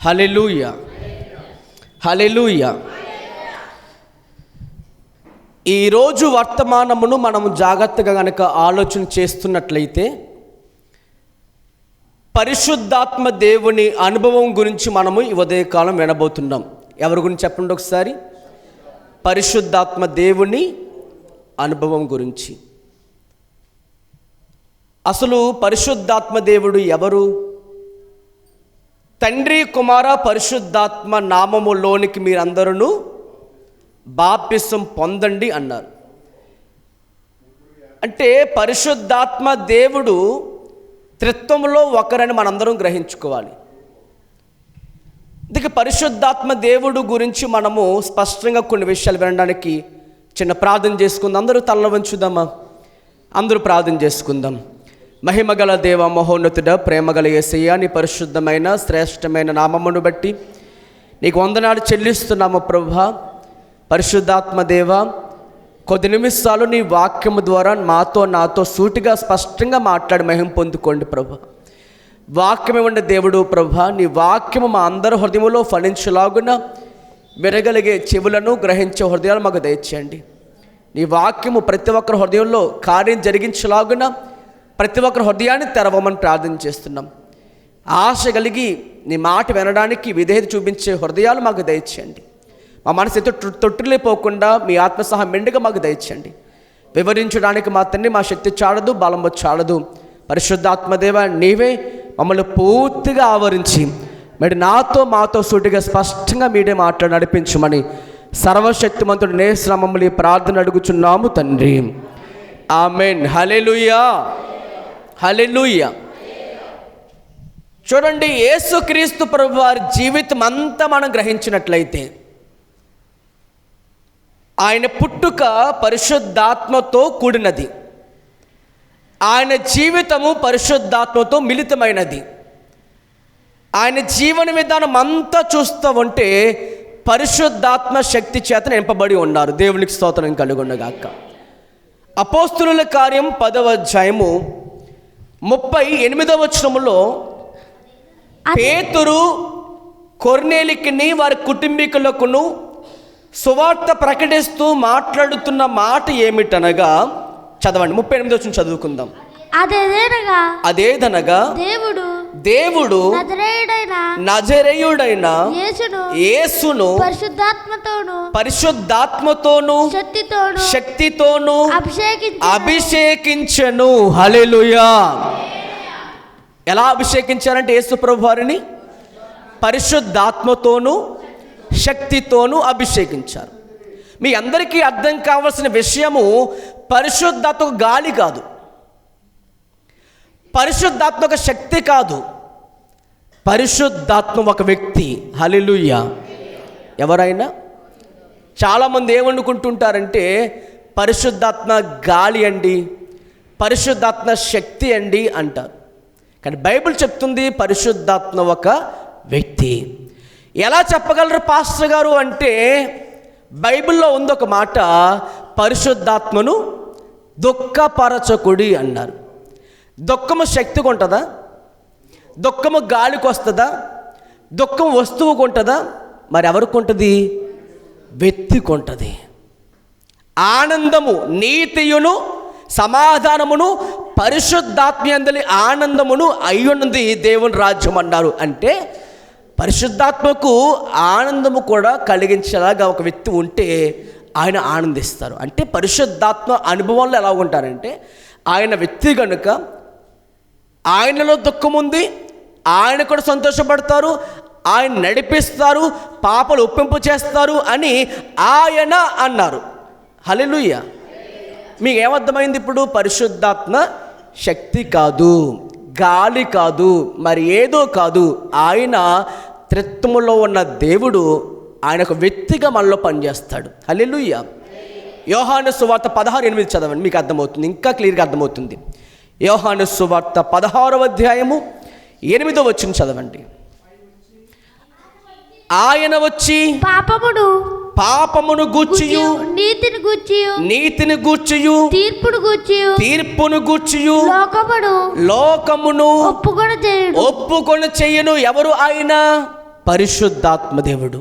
హల్లెలూయా, హల్లెలూయా. ఈరోజు వర్తమానమును మనము జాగ్రత్తగా కనుక ఆలోచన చేస్తున్నట్లయితే పరిశుద్ధాత్మ దేవుని అనుభవం గురించి మనము ఈ ఉదయకాలం వినబోతున్నాం. ఎవరి గురించి చెప్పండి ఒకసారి. పరిశుద్ధాత్మ దేవుని అనుభవం గురించి. అసలు పరిశుద్ధాత్మ దేవుడు ఎవరు? తండ్రి, కుమార, పరిశుద్ధాత్మ నామములోనికి మీరందరూ బాప్తిసం పొందండి అన్నారు. అంటే పరిశుద్ధాత్మ దేవుడు త్రిత్వములో ఒకరని మనందరం గ్రహించుకోవాలి. అందుకే పరిశుద్ధాత్మ దేవుడు గురించి మనము స్పష్టంగా కొన్ని విషయాలు వినడానికి చిన్న ప్రార్థన చేసుకుందాం. అందరూ తల్ల వంచుదామా? అందరూ ప్రార్థన చేసుకుందాం. మహిమగల దేవ, మహోన్నతుడ, ప్రేమగల యేసయ్య, నీ పరిశుద్ధమైన శ్రేష్టమైన నామమును బట్టి నీకు వందనాలు చెల్లిస్తున్నాము ప్రభువా. పరిశుద్ధాత్మ దేవ, కొద్ది నిమిషాలు నీ వాక్యము ద్వారా నాతో సూటిగా స్పష్టంగా మాట్లాడి మహిమ పొందుకోండి ప్రభు. వాక్యమే ఉండే దేవుడు ప్రభు, నీ వాక్యము మా అందరి హృదయంలో ఫలించలాగున వినగలిగే చెవులను, గ్రహించే హృదయాలు మాకు దయచేయండి. నీ వాక్యము ప్రతి ఒక్కరి హృదయంలో కార్యం జరిగించలాగున ప్రతి ఒక్కరి హృదయాన్ని తెరవమని ప్రార్థన చేస్తున్నాం. ఆశ కలిగి నీ మాట వినడానికి విధేయత చూపించే హృదయాలు మాకు దయచేయండి. మా మనసు తొట్టిల్లిపోకుండా మీ ఆత్మసహా మెండుగా మాకు దయచేయండి. వివరించడానికి మా తండ్రి మా శక్తి చాలదు, బలము చాలదు. పరిశుద్ధాత్మదేవ, నీవే మమ్మల్ని పూర్తిగా ఆవరించి మరి మాతో సూటిగా స్పష్టంగా మీరే మాట్లాడి నడిపించమని సర్వశక్తిమంతుడు నేశ్రమములు ఈ ప్రార్థన అడుగుచున్నాము తండ్రి. ఆమెన్. హల్లెలూయా, హల్లెలూయా. చూడండి, యేసుక్రీస్తు ప్రభు వారి జీవితం అంతా మనం గ్రహించినట్లయితే ఆయన పుట్టుక పరిశుద్ధాత్మతో కూడినది. ఆయన జీవితము పరిశుద్ధాత్మతో మిళితమైనది. ఆయన జీవన విధానం అంతా చూస్తూ ఉంటే పరిశుద్ధాత్మ శక్తి చేత నింపబడి ఉన్నారు. దేవునికి స్తోత్రం కలుగుండగాక. అపోస్తులుల కార్యం 10వ అధ్యాయము 38వ వచనములో పేతురు కొర్నేలికిని వారి కుటుంబీకులకును సువార్త ప్రకటిస్తూ మాట్లాడుతున్న మాట ఏమిటనగా, చదవండి, 38వ వచనం చదువుకుందాం. అదేదనగా దేవుడు నజరేయుడైన యేసును పరిశుద్ధాత్మతోను శక్తితోను అభిషేకించెను. హల్లెలూయా. ఎలా అభిషేకించారంటే యేసు ప్రభు వారిని పరిశుద్ధాత్మతోను శక్తితోను అభిషేకించారు. మీ అందరికీ అర్థం కావాల్సిన విషయము, పరిశుద్ధాత్మ గాలి కాదు, పరిశుద్ధాత్మ ఒక శక్తి కాదు, పరిశుద్ధాత్మ ఒక వ్యక్తి. హల్లెలూయా. ఎవరైనా చాలామంది ఏమనుకుంటుంటారంటే పరిశుద్ధాత్మ గాలి అండి, పరిశుద్ధాత్మ శక్తి అండి అంటారు. కానీ బైబిల్ చెప్తుంది పరిశుద్ధాత్మ ఒక వ్యక్తి. ఎలా చెప్పగలరు పాస్టర్ గారు అంటే, బైబిల్లో ఉంది ఒక మాట, పరిశుద్ధాత్మను దుఃఖపరచకుడి అన్నారు. దుఃఖము శక్తికి ఉంటుందా? దుఃఖము గాలికి వస్తుందా? దుఃఖం వస్తువుకు ఉంటుందా? మరి ఎవరికి ఉంటుంది? వ్యక్తికి ఉంటుంది. ఆనందము, నీతియును సమాధానమును పరిశుద్ధాత్మయందలి ఆనందమును అయ్యున్నది దేవుని రాజ్యం అన్నారు. అంటే పరిశుద్ధాత్మకు ఆనందము కూడా కలిగించేలాగా ఒక వ్యక్తి ఉంటే ఆయన ఆనందిస్తారు. అంటే పరిశుద్ధాత్మ అనుభవంలో ఎలా ఉంటారంటే, ఆయన వ్యక్తి కనుక ఆయనలో దుఃఖం ఉంది, ఆయన కూడా సంతోషపడతారు, ఆయన నడిపిస్తారు, పాపలు ఒప్పింపు చేస్తారు అని ఆయన అన్నారు. హల్లెలూయా. మీకు ఏమర్థమైంది ఇప్పుడు? పరిశుద్ధాత్మ శక్తి కాదు, గాలి కాదు, మరి ఏదో కాదు. ఆయన త్రిత్వములో ఉన్న దేవుడు, ఆయన ఒక వ్యక్తిగా మనలో పనిచేస్తాడు. హల్లెలూయా. యోహాను సువార్త 16:8 చదవండి, మీకు అర్థమవుతుంది, ఇంకా క్లియర్గా అర్థమవుతుంది. యోహాను సువార్త 16వ అధ్యాయము 8వ వచనం చదవండి. ఆయన వచ్చి పాపమును గూర్చియు నీతిని గూర్చియు తీర్పును గూర్చియు లోకమును ఒప్పుకొని చెయ్యను. ఎవరు ఆయన? పరిశుద్ధాత్మ దేవుడు.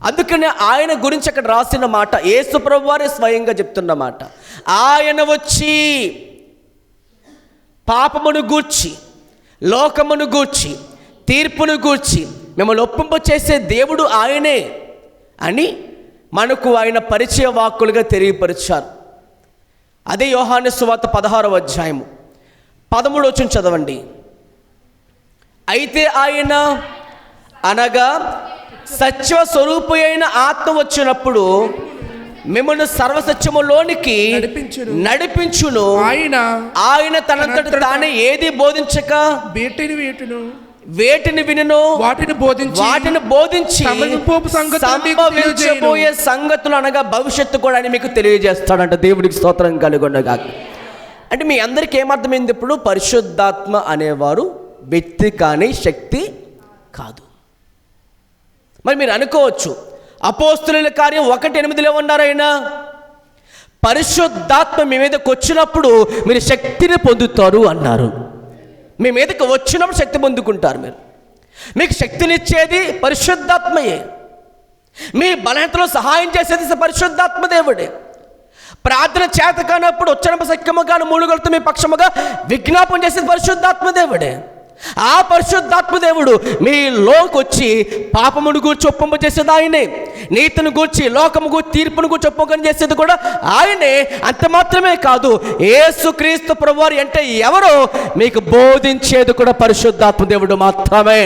అందుకనే ఆయన గురించి అక్కడ రాసిన మాట యేసు ప్రభువు వారే స్వయంగా చెప్తున్న మాట. ఆయన వచ్చి పాపమును గూర్చి, లోకమును గూర్చి, తీర్పును గూర్చి మిమ్మల్ని ఒప్పింప చేసే దేవుడు ఆయనే అని మనకు ఆయన పరిచయ వాక్కులుగా తెలియపరిచారు. అదే యోహాను సువార్త 16వ అధ్యాయము 13వ వచనం చదవండి. అయితే ఆయన అనగా సత్య స్వరూపి అయిన ఆత్మ వచ్చినప్పుడు మిమ్మల్ని సర్వసత్యములోనికి నడిపించును. ఆయన తనంతట తానే ఏది బోధించక వేటిని వినును వాటిని బోధించి సంభవించబోయే సంగతులు అనగా భవిష్యత్తు కూడా అని మీకు తెలియజేస్తాడంట. దేవుడికి స్తోత్రం కలుగునగా. అంటే మీ అందరికీ ఏమర్థమైంది ఇప్పుడు? పరిశుద్ధాత్మ అనేవారు వ్యక్తి కానీ శక్తి కాదు. మరి మీరు అనుకోవచ్చు, అపోస్తుల కార్యం 1:8 ఉన్నారు ఆయన. పరిశుద్ధాత్మ మీ మీదకి వచ్చినప్పుడు మీరు శక్తిని పొందుతారు అన్నారు. మీ మీదకి వచ్చినప్పుడు శక్తి పొందుకుంటారు. మీకు శక్తినిచ్చేది పరిశుద్ధాత్మయే. మీ బలహీనతలో సహాయం చేసేది పరిశుద్ధాత్మ దేవుడే. ప్రార్థన చేత కానప్పుడు ఉచ్చరింప సఖ్యముగా మూలుగలతో మీ పక్షముగా విజ్ఞాపన చేసేది పరిశుద్ధాత్మ దేవుడే. ఆ పరిశుద్ధాత్మ దేవుడు మీలోకి వచ్చి పాపమును గూర్చి ఒప్పంప చేసేది ఆయనే, నీతిని గూర్చి, లోకము గూర్చి, తీర్పును గూర్చి ఒప్పంపం చేసేది కూడా ఆయనే. అంత మాత్రమే కాదు, యేసుక్రీస్తు ప్రభువారు అంటే ఎవరో మీకు బోధించేది కూడా పరిశుద్ధాత్మ దేవుడు మాత్రమే.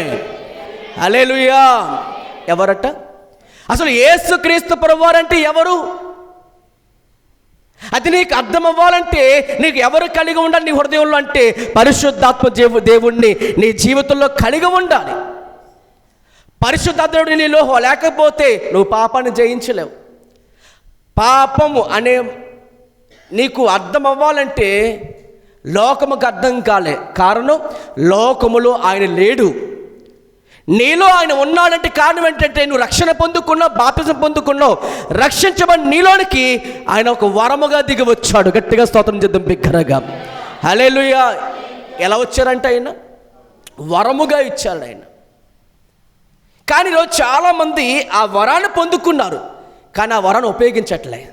హల్లెలూయా. ఎవరట? అసలు యేసుక్రీస్తు ప్రభువారు అంటే ఎవరు? అది నీకు అర్థం అవ్వాలంటే నీకు ఎవరు కలిగి ఉండాలి నీ హృదయంలో అంటే పరిశుద్ధాత్మ దేవుణ్ణి నీ జీవితంలో కలిగి ఉండాలి. పరిశుద్ధాత్మ దేవుడు నీలో లేకపోతే నువ్వు పాపాన్ని జయించలేవు. పాపము అనే నీకు అర్థం అవ్వాలంటే లోకముకు అర్థం కాలే. కారణం, లోకములో ఆయన లేడు. నీలో ఆయన ఉన్నాడంటే కారణం ఏంటంటే నువ్వు రక్షణ పొందుకున్నావు, బాప్తిసం పొందుకున్నావు, రక్షించబడి నీలోనికి ఆయన ఒక వరముగా దిగి వచ్చాడు. గట్టిగా స్తోత్రం చేద్దాం బిగ్గరగా. హల్లెలూయా. ఎలా వచ్చారంటే ఆయన వరముగా ఇచ్చాడు ఆయన. కానీ ఈరోజు చాలామంది ఆ వరాన్ని పొందుకున్నారు, కానీ ఆ వరాన్ని ఉపయోగించట్లే.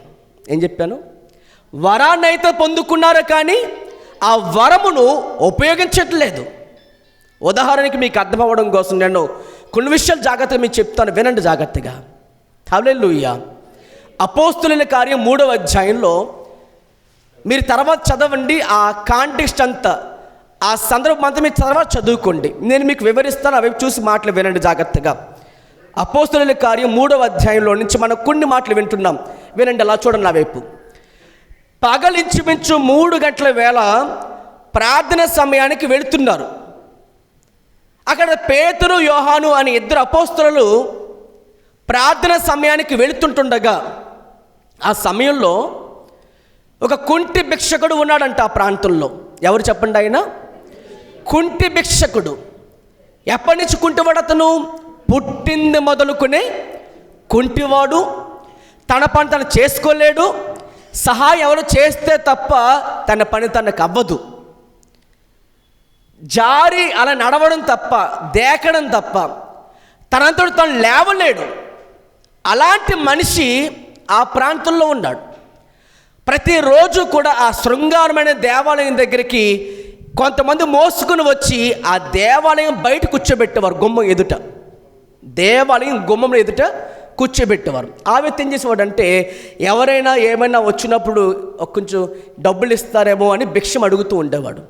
ఏం చెప్పాను? వరాన్ని అయితే పొందుకున్నారు కానీ ఆ వరమును ఉపయోగించట్లేదు. ఉదాహరణకి మీకు అర్థం అవ్వడం కోసం నేను కొన్ని విషయాలు జాగ్రత్తగా మీకు చెప్తాను, వినండి జాగ్రత్తగా. హల్లెలూయా. అపోస్తుల కార్యం 3వ అధ్యాయంలో మీరు తర్వాత చదవండి. ఆ కాంటెక్స్ట్ అంతా, ఆ సందర్భం అంతా మీరు తర్వాత చదువుకోండి. నేను మీకు వివరిస్తాను, అవి చూసి మాటలు వినండి జాగ్రత్తగా. అపోస్తుల కార్యం 3వ అధ్యాయంలో నుంచి మనం కొన్ని మాటలు వింటున్నాం. వినండి, అలా చూడండి నా వైపు. పగలించుమించు 3 గంటల వేళ ప్రార్థన సమయానికి వెళుతున్నారు. అక్కడ పేతురు, యోహాను అని 2 అపోస్తలులు ప్రార్థన సమయానికి వెళుతుంటుండగా ఆ సమయంలో ఒక కుంటి భిక్షకుడు ఉన్నాడంట ఆ ప్రాంతంలో. ఎవరు చెప్పండి? ఆయన కుంటి భిక్షకుడు. ఎప్పటి నుంచి కుంటివాడు అతను? పుట్టింది మొదలుకునే కుంటివాడు. తన పని తను చేసుకోలేడు. సహాయం ఎవరు చేస్తే తప్ప తన పని తనకు అవ్వదు. జారి అలా నడవడం తప్ప, దేకడం తప్ప తనంతడు తను లేవలేడు. అలాంటి మనిషి ఆ ప్రాంతంలో ఉన్నాడు. ప్రతిరోజు కూడా ఆ శృంగారమైన దేవాలయం దగ్గరికి కొంతమంది మోసుకుని వచ్చి ఆ దేవాలయం బయట కూర్చోబెట్టేవారు. గుమ్మం ఎదుట, దేవాలయం గుమ్మం ఎదుట కూర్చోబెట్టేవారు. ఆ వ్యక్తి ఏం చేసేవాడు అంటే ఎవరైనా ఏమైనా వచ్చినప్పుడు కొంచెం డబ్బులు ఇస్తారేమో అని భిక్షం అడుగుతూ ఉండేవాడు.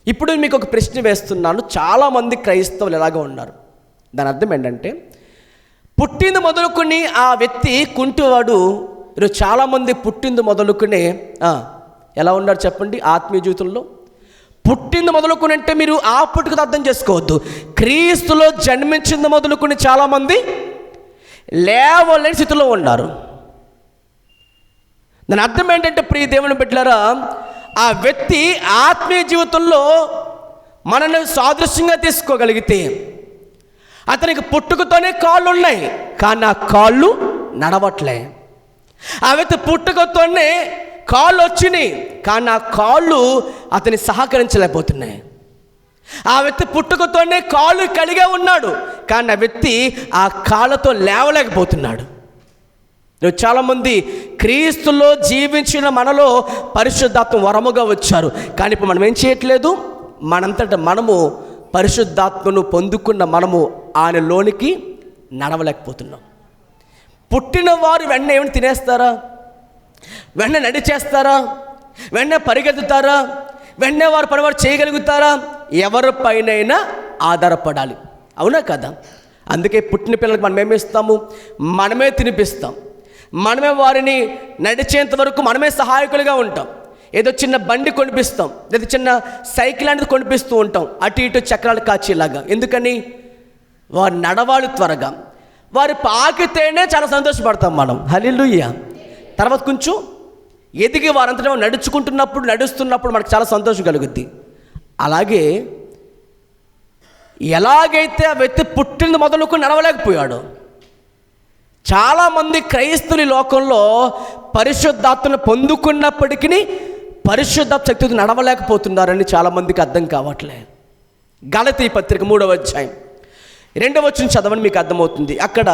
ఇప్పుడు మీకు ఒక ప్రశ్న వేస్తున్నాను. చాలామంది క్రైస్తవులు ఎలాగ ఉన్నారు? దాని అర్థం ఏంటంటే పుట్టింది మొదలుకొని ఆ వ్యక్తి కుంటివాడు. ఈరోజు చాలామంది పుట్టింది మొదలుకునే ఎలా ఉన్నారు చెప్పండి? ఆత్మీయ జీవితంలో పుట్టింది మొదలుకొని అంటే మీరు ఆ పుట్టుకతో అర్థం చేసుకోవద్దు. క్రీస్తులో జన్మించింది మొదలుకొని చాలామంది లేవలేని స్థితిలో ఉన్నారు. దాని అర్థం ఏంటంటే ప్రియ దేవుని బిడ్డలారా, ఆ వ్యక్తి ఆత్మీయ జీవితంలో మనల్ని సాదృశ్యంగా తీసుకోగలిగితే అతనికి పుట్టుకతోనే కాళ్ళు ఉన్నాయి, కానీ ఆ కాళ్ళు నడవట్లే. ఆ వ్యక్తి పుట్టుకతోనే కాళ్ళు వచ్చినాయి, కానీ ఆ కాళ్ళు అతని సహకరించలేకపోతున్నాయి. ఆ వ్యక్తి పుట్టుకతోనే కాళ్ళు కలిగే ఉన్నాడు, కానీ ఆ వ్యక్తి ఆ కాళ్ళతో లేవలేకపోతున్నాడు. చాలామంది క్రీస్తులో జీవించిన మనలో పరిశుద్ధాత్మ వరముగా వచ్చారు, కానీ ఇప్పుడు మనం ఏం చేయట్లేదు, మనంతట మనము పరిశుద్ధాత్మను పొందుకున్న మనము ఆయనలోనికి నడవలేకపోతున్నాం. పుట్టిన వారు వెంటనే ఏమైనా తినేస్తారా, వెంటనే నడిచేస్తారా, వెంటనే పరిగెత్తుతారా, వెంటనే వారు పనివారు చేయగలుగుతారా? ఎవరిపైనైనా ఆధారపడాలి, అవునా కదా? అందుకే పుట్టిన పిల్లలకు మనం ఏమిస్తాము, మనమే తినిపిస్తాం, మనమే వారిని నడిచేంత వరకు మనమే సహాయకులుగా ఉంటాం. ఏదో చిన్న బండి కొనిపిస్తాం, లేదా చిన్న సైకిల్ అనేది కొనిపిస్తూ ఉంటాం, అటు ఇటు చక్రాలు కాచేలాగా. ఎందుకని? వారు నడవాలి త్వరగా, వారు పాకితేనే చాలా సంతోషపడతాం మనం. హల్లెలూయా. తర్వాత కొంచెం ఎదిగి వారంతటా నడుస్తున్నప్పుడు మనకు చాలా సంతోషం కలుగుద్ది. అలాగే ఎలాగైతే ఆ వ్యక్తి పుట్టిన మొదలుకు నడవలేకపోయాడు, చాలామంది క్రైస్తవుల లోకంలో పరిశుద్ధాత్మను పొందుకున్నప్పటికీ పరిశుద్ధాత్మ శక్తితో నడవలేకపోతున్నారని చాలామందికి అర్థం కావట్లే. గలతీ పత్రిక 3వ అధ్యాయం 2వ వచనం చదవని మీకు అర్థమవుతుంది. అక్కడ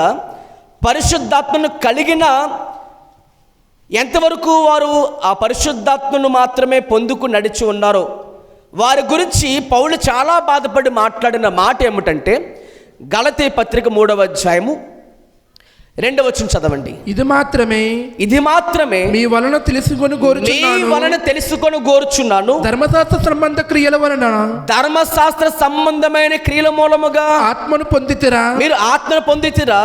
పరిశుద్ధాత్మను కలిగిన ఎంతవరకు వారు ఆ పరిశుద్ధాత్మను మాత్రమే పొందుకు నడిచి ఉన్నారో వారి గురించి పౌలు చాలా బాధపడి మాట్లాడిన మాట ఏమిటంటే, గలతీ పత్రిక 3వ అధ్యాయము 2వ వచనం చదవండి. ఇది మాత్రమే మీ వలన తెలుసుకొని కోరుచున్నాను, ధర్మశాస్త్ర సంబంధమైన క్రియల మూలముగా ఆత్మను పొందితిరా? మీరు ఆత్మను పొందితిరా?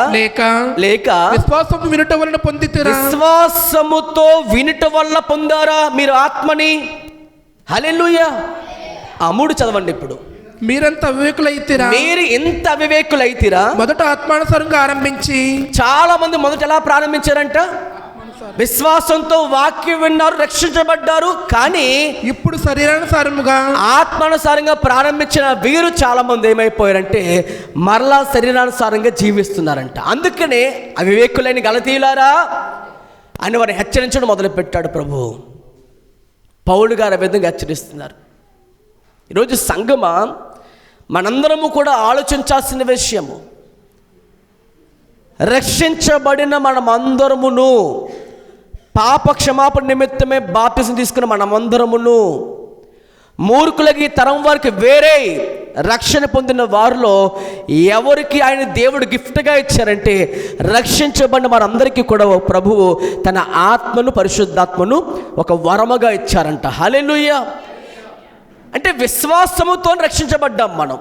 లేక విశ్వాసము వినుట వలన పొందితిరా? విశ్వాసముతో వినుట వల్ల పొందారా మీరు ఆత్మని? హల్లెలూయా. ఆ 3 చదవండి ఇప్పుడు. మీరెంత అవివేకులైతిరా? మీరు ఎంత అవివేకులైతిరా? మొదట ఆత్మానుసారంగా ఆరంభించి, చాలా మంది మొదట ఎలా ప్రారంభించారంట? విశ్వాసంతో వాక్యం విన్నారు, రక్షించబడ్డారు. కానీ ఇప్పుడు శరీరానుసారముగా ఆత్మానుసారంగా ప్రారంభించిన వీరు చాలా మంది ఏమైపోయారంటే మరలా శరీరానుసారంగా జీవిస్తున్నారంట. అందుకనే అవివేకులైన గలతీయులారా అని వారిని హెచ్చరించడం మొదలుపెట్టాడు ప్రభు. పౌలు గారు ఆ విధంగా హెచ్చరిస్తున్నారు. ఈరోజు సంగమా, మనందరము కూడా ఆలోచించాల్సిన విషయము, రక్షించబడిన మనమందరమును, పాప క్షమాపణ నిమిత్తమే బాప్తిసం తీసుకున్న మనమందరమును, మూర్ఖులకి ఈ తరం వారికి వేరే రక్షణ పొందిన వారిలో ఎవరికి ఆయన దేవుడు గిఫ్ట్గా ఇచ్చారంటే రక్షించబడిన వారందరికీ కూడా ప్రభువు తన ఆత్మను, పరిశుద్ధాత్మను ఒక వరముగా ఇచ్చారంట. హల్లెలూయా. అంటే విశ్వాసముతో రక్షించబడ్డాం మనం.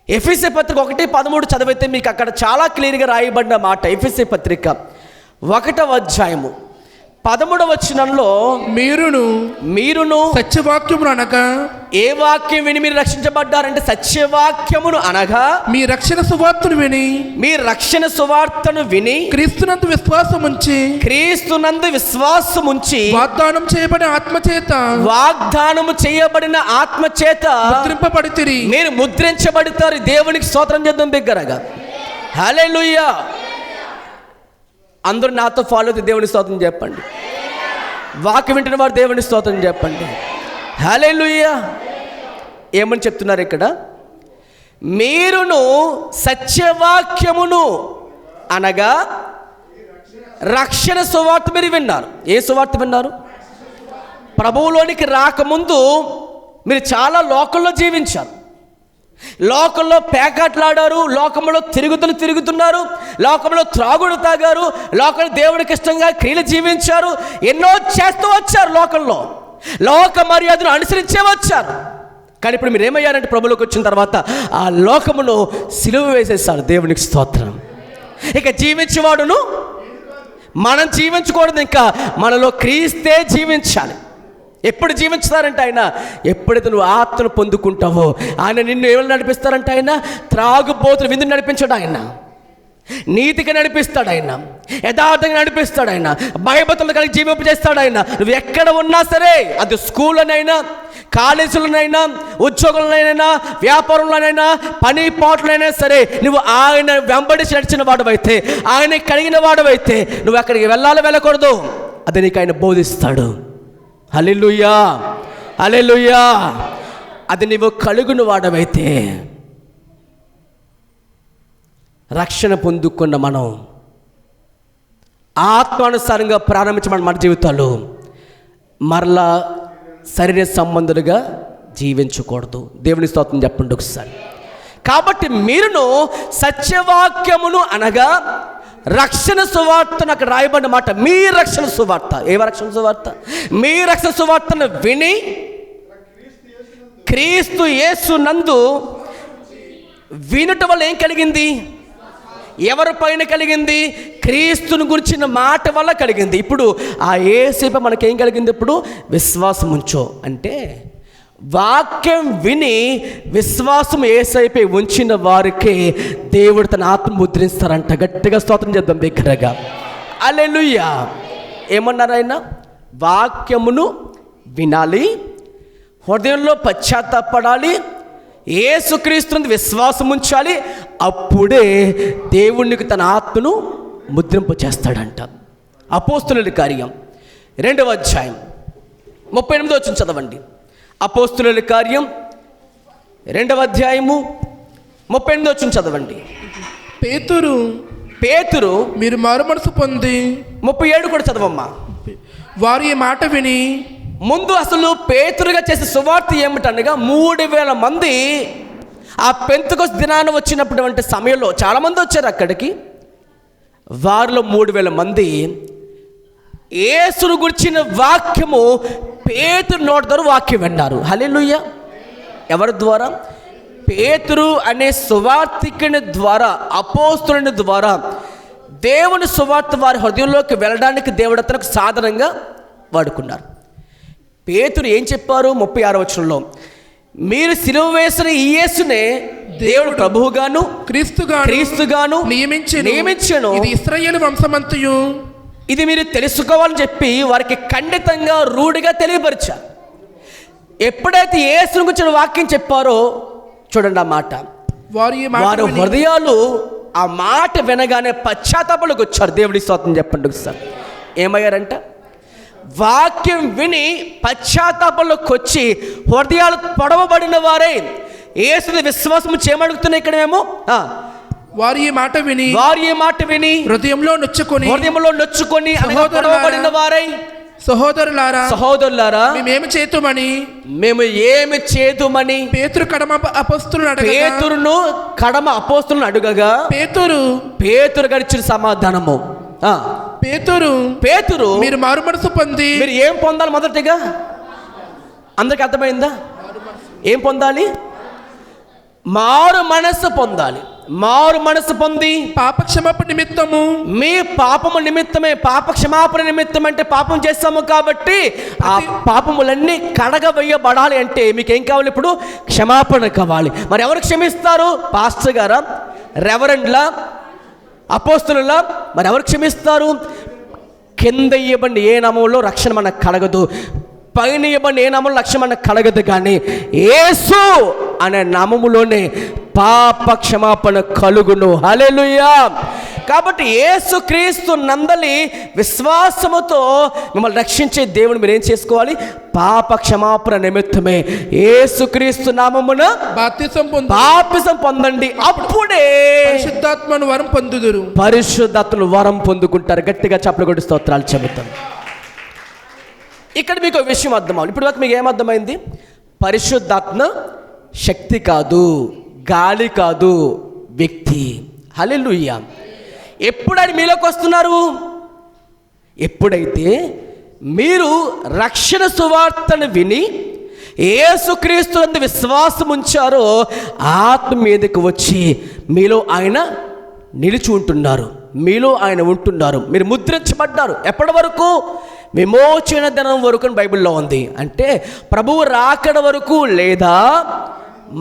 ఎఫెసీ పత్రిక 1:13 చదివితే మీకు అక్కడ చాలా క్లియర్గా రాయబడిన మాట. ఎఫెసీ పత్రిక 1వ అధ్యాయము 13వ వచనంలో మీరును సత్యవాక్యమును అనగా, ఏ వాక్యం విని మీరు రక్షించబడ్డారంటే సత్యవాక్యమును అనగా మీ రక్షణ సువార్తను విని క్రీస్తునందు విశ్వాసముంచి వాగ్దానము చేయబడిన ఆత్మచేత ముద్రింపబడితిరి. మీరు ముద్రించబడతారు. దేవునికి స్తోత్రం చేద్దాం బిగ్గరగా. హల్లెలూయా. అందరూ నాతో ఫాలో అయితే దేవుని స్తోత్రం చెప్పండి. వాక్యం వింటున్న వారు దేవుని స్తోత్రం చెప్పండి. హల్లెలూయా. ఏమని చెప్తున్నారు ఇక్కడ? మీరును సత్యవాక్యమును అనగా రక్షణ సువార్త మీరు విన్నారు. ఏ సువార్త విన్నారు? ప్రభువులోనికి రాకముందు మీరు చాలా లోకంలో జీవించారు, లోకంలో పేకాట్లాడారు, లోకంలో తిరుగుతున్నారు, లోకంలో త్రాగుడు తాగారు, లోకంలో దేవుడికి ఇష్టంగా క్రియలు జీవించారు, ఎన్నో చేస్తూ వచ్చారు, లోకంలో లోక మర్యాదను అనుసరించే వచ్చారు. కానీ ఇప్పుడు మీరు ఏమయ్యారంటే ప్రభులోకి వచ్చిన తర్వాత ఆ లోకమును సిలువ వేసేసారు. దేవునికి స్తోత్రం. ఇక జీవించేవాడును మనం జీవించకూడదు, ఇంకా మనలో క్రీస్తే జీవించాలి. ఎప్పుడు జీవించుతారంటే ఆయన, ఎప్పుడైతే నువ్వు ఆత్మను పొందుకుంటావో ఆయన నిన్ను ఎవరు నడిపిస్తారంటే ఆయన త్రాగుబోతులు విందు నడిపించాడు, ఆయన నీతిగా నడిపిస్తాడు, ఆయన యథార్థంగా నడిపిస్తాడు, ఆయన భయభక్తులు కలిగి జీవింపజేస్తాడు. ఆయన నువ్వు ఎక్కడ ఉన్నా సరే, అది స్కూల్లోనైనా, కాలేజీలోనైనా, ఉద్యోగంలోనైనా, వ్యాపారంలోనైనా, పని పాటలైనా సరే, నువ్వు ఆయన వెంబడిసి నడిచిన వాడవైతే, ఆయన కలిగిన వాడవైతే నువ్వు అక్కడికి వెళ్ళకూడదు, అది నీకు ఆయన బోధిస్తాడు. హల్లెలూయా. హల్లెలూయా. అది నీవు కలుగున వాడవైతే రక్షణ పొందుకున్న మనం ఆత్మానుసారంగా ప్రారంభించబడిన మన జీవితాలు మరలా శరీర సంబంధులుగా జీవించకూడదు. దేవుని స్తోత్రం చెప్పండి ఒకసారి. కాబట్టి మీరును సత్యవాక్యమును అనగా రక్షణ సువార్తను అక్కడ రాయబడిన మాట, మీ రక్షణ సువార్త. ఏ రక్షణ సువార్త? మీ రక్షణ సువార్తను విని క్రీస్తు యేసు నందు వినటం వల్ల ఏం కలిగింది? ఎవరి పైన కలిగింది? క్రీస్తుని గురించిన మాట వల్ల కలిగింది. ఇప్పుడు ఆ యేసుపై మనకేం కలిగింది? ఇప్పుడు విశ్వాసం ఉంచో అంటే వాక్యం విని విశ్వాసం యేసైపై ఉంచిన వారికి దేవుడు తన ఆత్మ ముద్రిస్తారంట. గట్టిగా స్తోత్రం చేద్దాం బిగ్గరగా. హల్లెలూయా. ఏమన్నారు ఆయన? వాక్యమును వినాలి, హృదయంలో పశ్చాత్తాపడాలి, యేసుక్రీస్తుని విశ్వాసం ఉంచాలి, అప్పుడే దేవునికి తన ఆత్మను ముద్రింపు చేస్తాడంట. అపోస్తుల కార్యం 2వ అధ్యాయం 38వ వచనం చదవండి. అపోస్తుల కార్యం 2వ అధ్యాయము 38వ వచనం చదవండి. పేతురు మీరు మారుమనసు పొంది 37 కూడా చదవమ్మా. వారు ఈ మాట విని, ముందు అసలు పేతురుగా చేసే సువార్త ఏమిటనగా 3000 మంది ఆ పెంతెకొస్తు దినాన వచ్చినటువంటి సమయంలో చాలామంది వచ్చారు అక్కడికి. వారిలో 3000 మంది యేసును గురించిన వాక్యము పేతురు నోటి ద్వారా వాక్యం విన్నారు. హల్లెలూయా. ఎవరి ద్వారా? పేతురు అనే సువార్తికుని ద్వారా, అపోస్తులుని ద్వారా దేవుని సువార్త వారి హృదయంలోకి వెళ్ళడానికి దేవుడు అతనికి సాధనంగా వాడుకున్నారు. పేతురు ఏం చెప్పారు? 36వ వచనంలో, మీరు సిలువ వేసిన ఈ యేసునే దేవుడు ప్రభువుగాను క్రీస్తుగాను నియమించెను. ఇది ఇశ్రాయేలు వంశమంతయు. ఇది మీరు తెలుసుకోవాలని చెప్పి వారికి ఖండితంగా రూఢిగా తెలియపరిచారు. ఎప్పుడైతే యేసుని గురించిన వాక్యం చెప్పారో చూడండి ఆ మాట, వారి హృదయాలు ఆ మాట వినగానే పశ్చాత్తాపంలోకి వచ్చారు. దేవుడి స్తోత్రం చెప్పండి ఒకసారి. ఏమయ్యారంట? వాక్యం విని పశ్చాత్తాపంలోకి వచ్చి హృదయాలు పొడవబడిన వారే యేసుని విశ్వాసం చేయమడుగుతున్నాయి. ఇక్కడేమో వారు ఈ మాట విని హృదయంలో నొచ్చుకొని పొడవబడిన వారై, సహోదరులారా మేము ఏమి చేతుమని పేతురు కడమ అపోస్తులను అడుగగా పేతురు గడిచిన సమాధానము, పేతురు మీరు మారుమనసు పొంది, మీరు ఏం పొందాలి? మొదటిగా అందరికి అర్థమైందా? ఏం పొందాలి? మారు మనస్సు పొందాలి. మారు మనసు పొంది పాప క్షమాపణ నిమిత్తము, మీ పాపము నిమిత్తమే, పాప క్షమాపణ నిమిత్తం అంటే పాపం చేస్తాము కాబట్టి ఆ పాపములన్నీ కడగవేయబడాలి అంటే మీకేం కావాలి? ఇప్పుడు క్షమాపణ కావాలి. మరి ఎవరు క్షమిస్తారు? పాస్టర్ గారా, రెవరెండ్లా, అపోస్తులులా? మరి ఎవరు క్షమిస్తారు? కింద ఇవ్వబడిన ఏ నామంలో రక్షణ మనకు కలగదు, పైన ఇవ్వబడిన ఏ నామంలో రక్షణ మనకు కలగదు, కానీ యేసు అనే నామములోనే పాప క్షమాపణ కలుగును. హల్లెలూయా. కాబట్టి యేసుక్రీస్తు నందలి విశ్వాసముతో మిమ్మల్ని రక్షించే దేవుని మీరు ఏం చేసుకోవాలి? పాప క్షమాపణ నిమిత్తమే యేసుక్రీస్తు నామమున బాప్తిసం పొందండి, అప్పుడే పరిశుద్ధాత్మను వరం పొందుదురు. పరిశుద్ధాత్మను వరం పొందుకుంటారు. గట్టిగా చప్పట్లు కొట్టి స్తోత్రాలు చెబుతాం. ఇక్కడ మీకు ఒక విషయం అర్థమవుతుంది. ఇప్పుడు వరకు మీకు ఏమర్థమైంది? పరిశుద్ధాత్మ శక్తి కాదు, గాలి కాదు, వ్యక్తి. హల్లెలూయా. ఎప్పుడు ఆయన మీలోకి వస్తున్నారు? ఎప్పుడైతే మీరు రక్షణ సువార్తను విని యేసుక్రీస్తు నందు విశ్వాసం ఉంచారో ఆత్మ మీదకి వచ్చి మీలో ఆయన నిలిచి ఉంటున్నారు, మీలో ఆయన ఉంటున్నారు, మీరు ముద్రించబడ్డారు. ఎప్పటి వరకు? విమోచన దినం వరకు అని బైబిల్లో ఉంది. అంటే ప్రభువు రాకడ వరకు, లేదా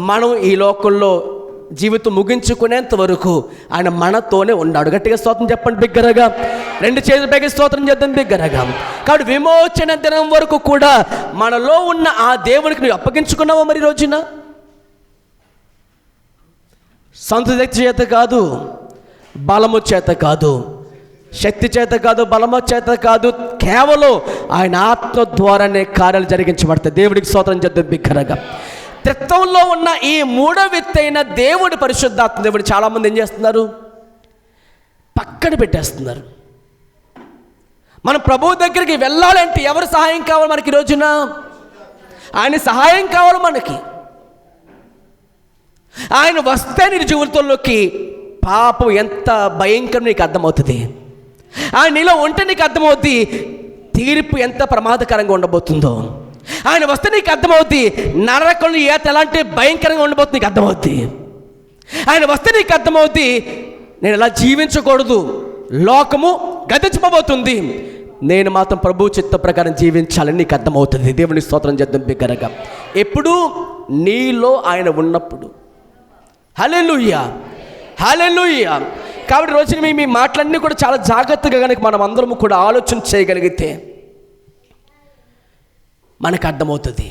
మనం ఈ లోకంలో జీవితం ముగించుకునేంత వరకు ఆయన మనతోనే ఉన్నాడు. గట్టిగా స్తోత్రం చెప్పండి బిగ్గరగా. 2 చేతుల పైకి స్తోత్రం చేద్దాం బిగ్గరగా. కాబట్టి విమోచన దినం వరకు కూడా మనలో ఉన్న ఆ దేవునికి నువ్వు అప్పగించుకున్నావా? మరి రోజున సొంత శక్తి చేత కాదు, బలము చేత కాదు, శక్తి చేత కాదు, బలము చేత కాదు, కేవలం ఆయన ఆత్మ ద్వారానే కార్యాలు జరిగించబడతాయి. దేవుడికి స్తోత్రం చేద్దాం బిగ్గరగా. త్రిత్వంలో ఉన్న ఈ మూడో వ్యక్తి అయిన దేవుడు, పరిశుద్ధాత్మ దేవుడు చాలామంది ఏం చేస్తున్నారు? పక్కన పెట్టేస్తున్నారు. మనం ప్రభువు దగ్గరికి వెళ్ళాలంటే ఎవరు సహాయం కావాలి మనకి? ఈ రోజున ఆయన సహాయం కావాలి మనకి. ఆయన వస్తే నీ జీవితంలోకి పాపం ఎంత భయంకరం నీకు అర్థమవుతుంది. ఆయన నీలో ఉంటే నీకు అర్థమవుతుంది తీర్పు ఎంత ప్రమాదకరంగా ఉండబోతుందో. ఆయన వస్తే నీకు అర్థమవుతుంది నరకంలో ఎలాంటి భయంకరంగా ఉండబోతుంది నీకు అర్థమవుతుంది. ఆయన వస్తే నీకు అర్థమవుతుంది నేను ఎలా జీవించకూడదు, లోకము గతించబోతుంది, నేను మాత్రం ప్రభు చిత్త ప్రకారం జీవించాలని నీకు అర్థమవుతుంది. దేవుని స్తోత్రం చేద్దాం బిగ్గరగా. ఎప్పుడు నీలో ఆయన ఉన్నప్పుడు. హల్లెలూయా, హల్లెలూయా. కాబట్టి రోజున మీ మాటలన్నీ కూడా చాలా జాగ్రత్తగా కనుక మనం అందరం కూడా ఆలోచన చేయగలిగితే మనకు అర్థమవుతుంది.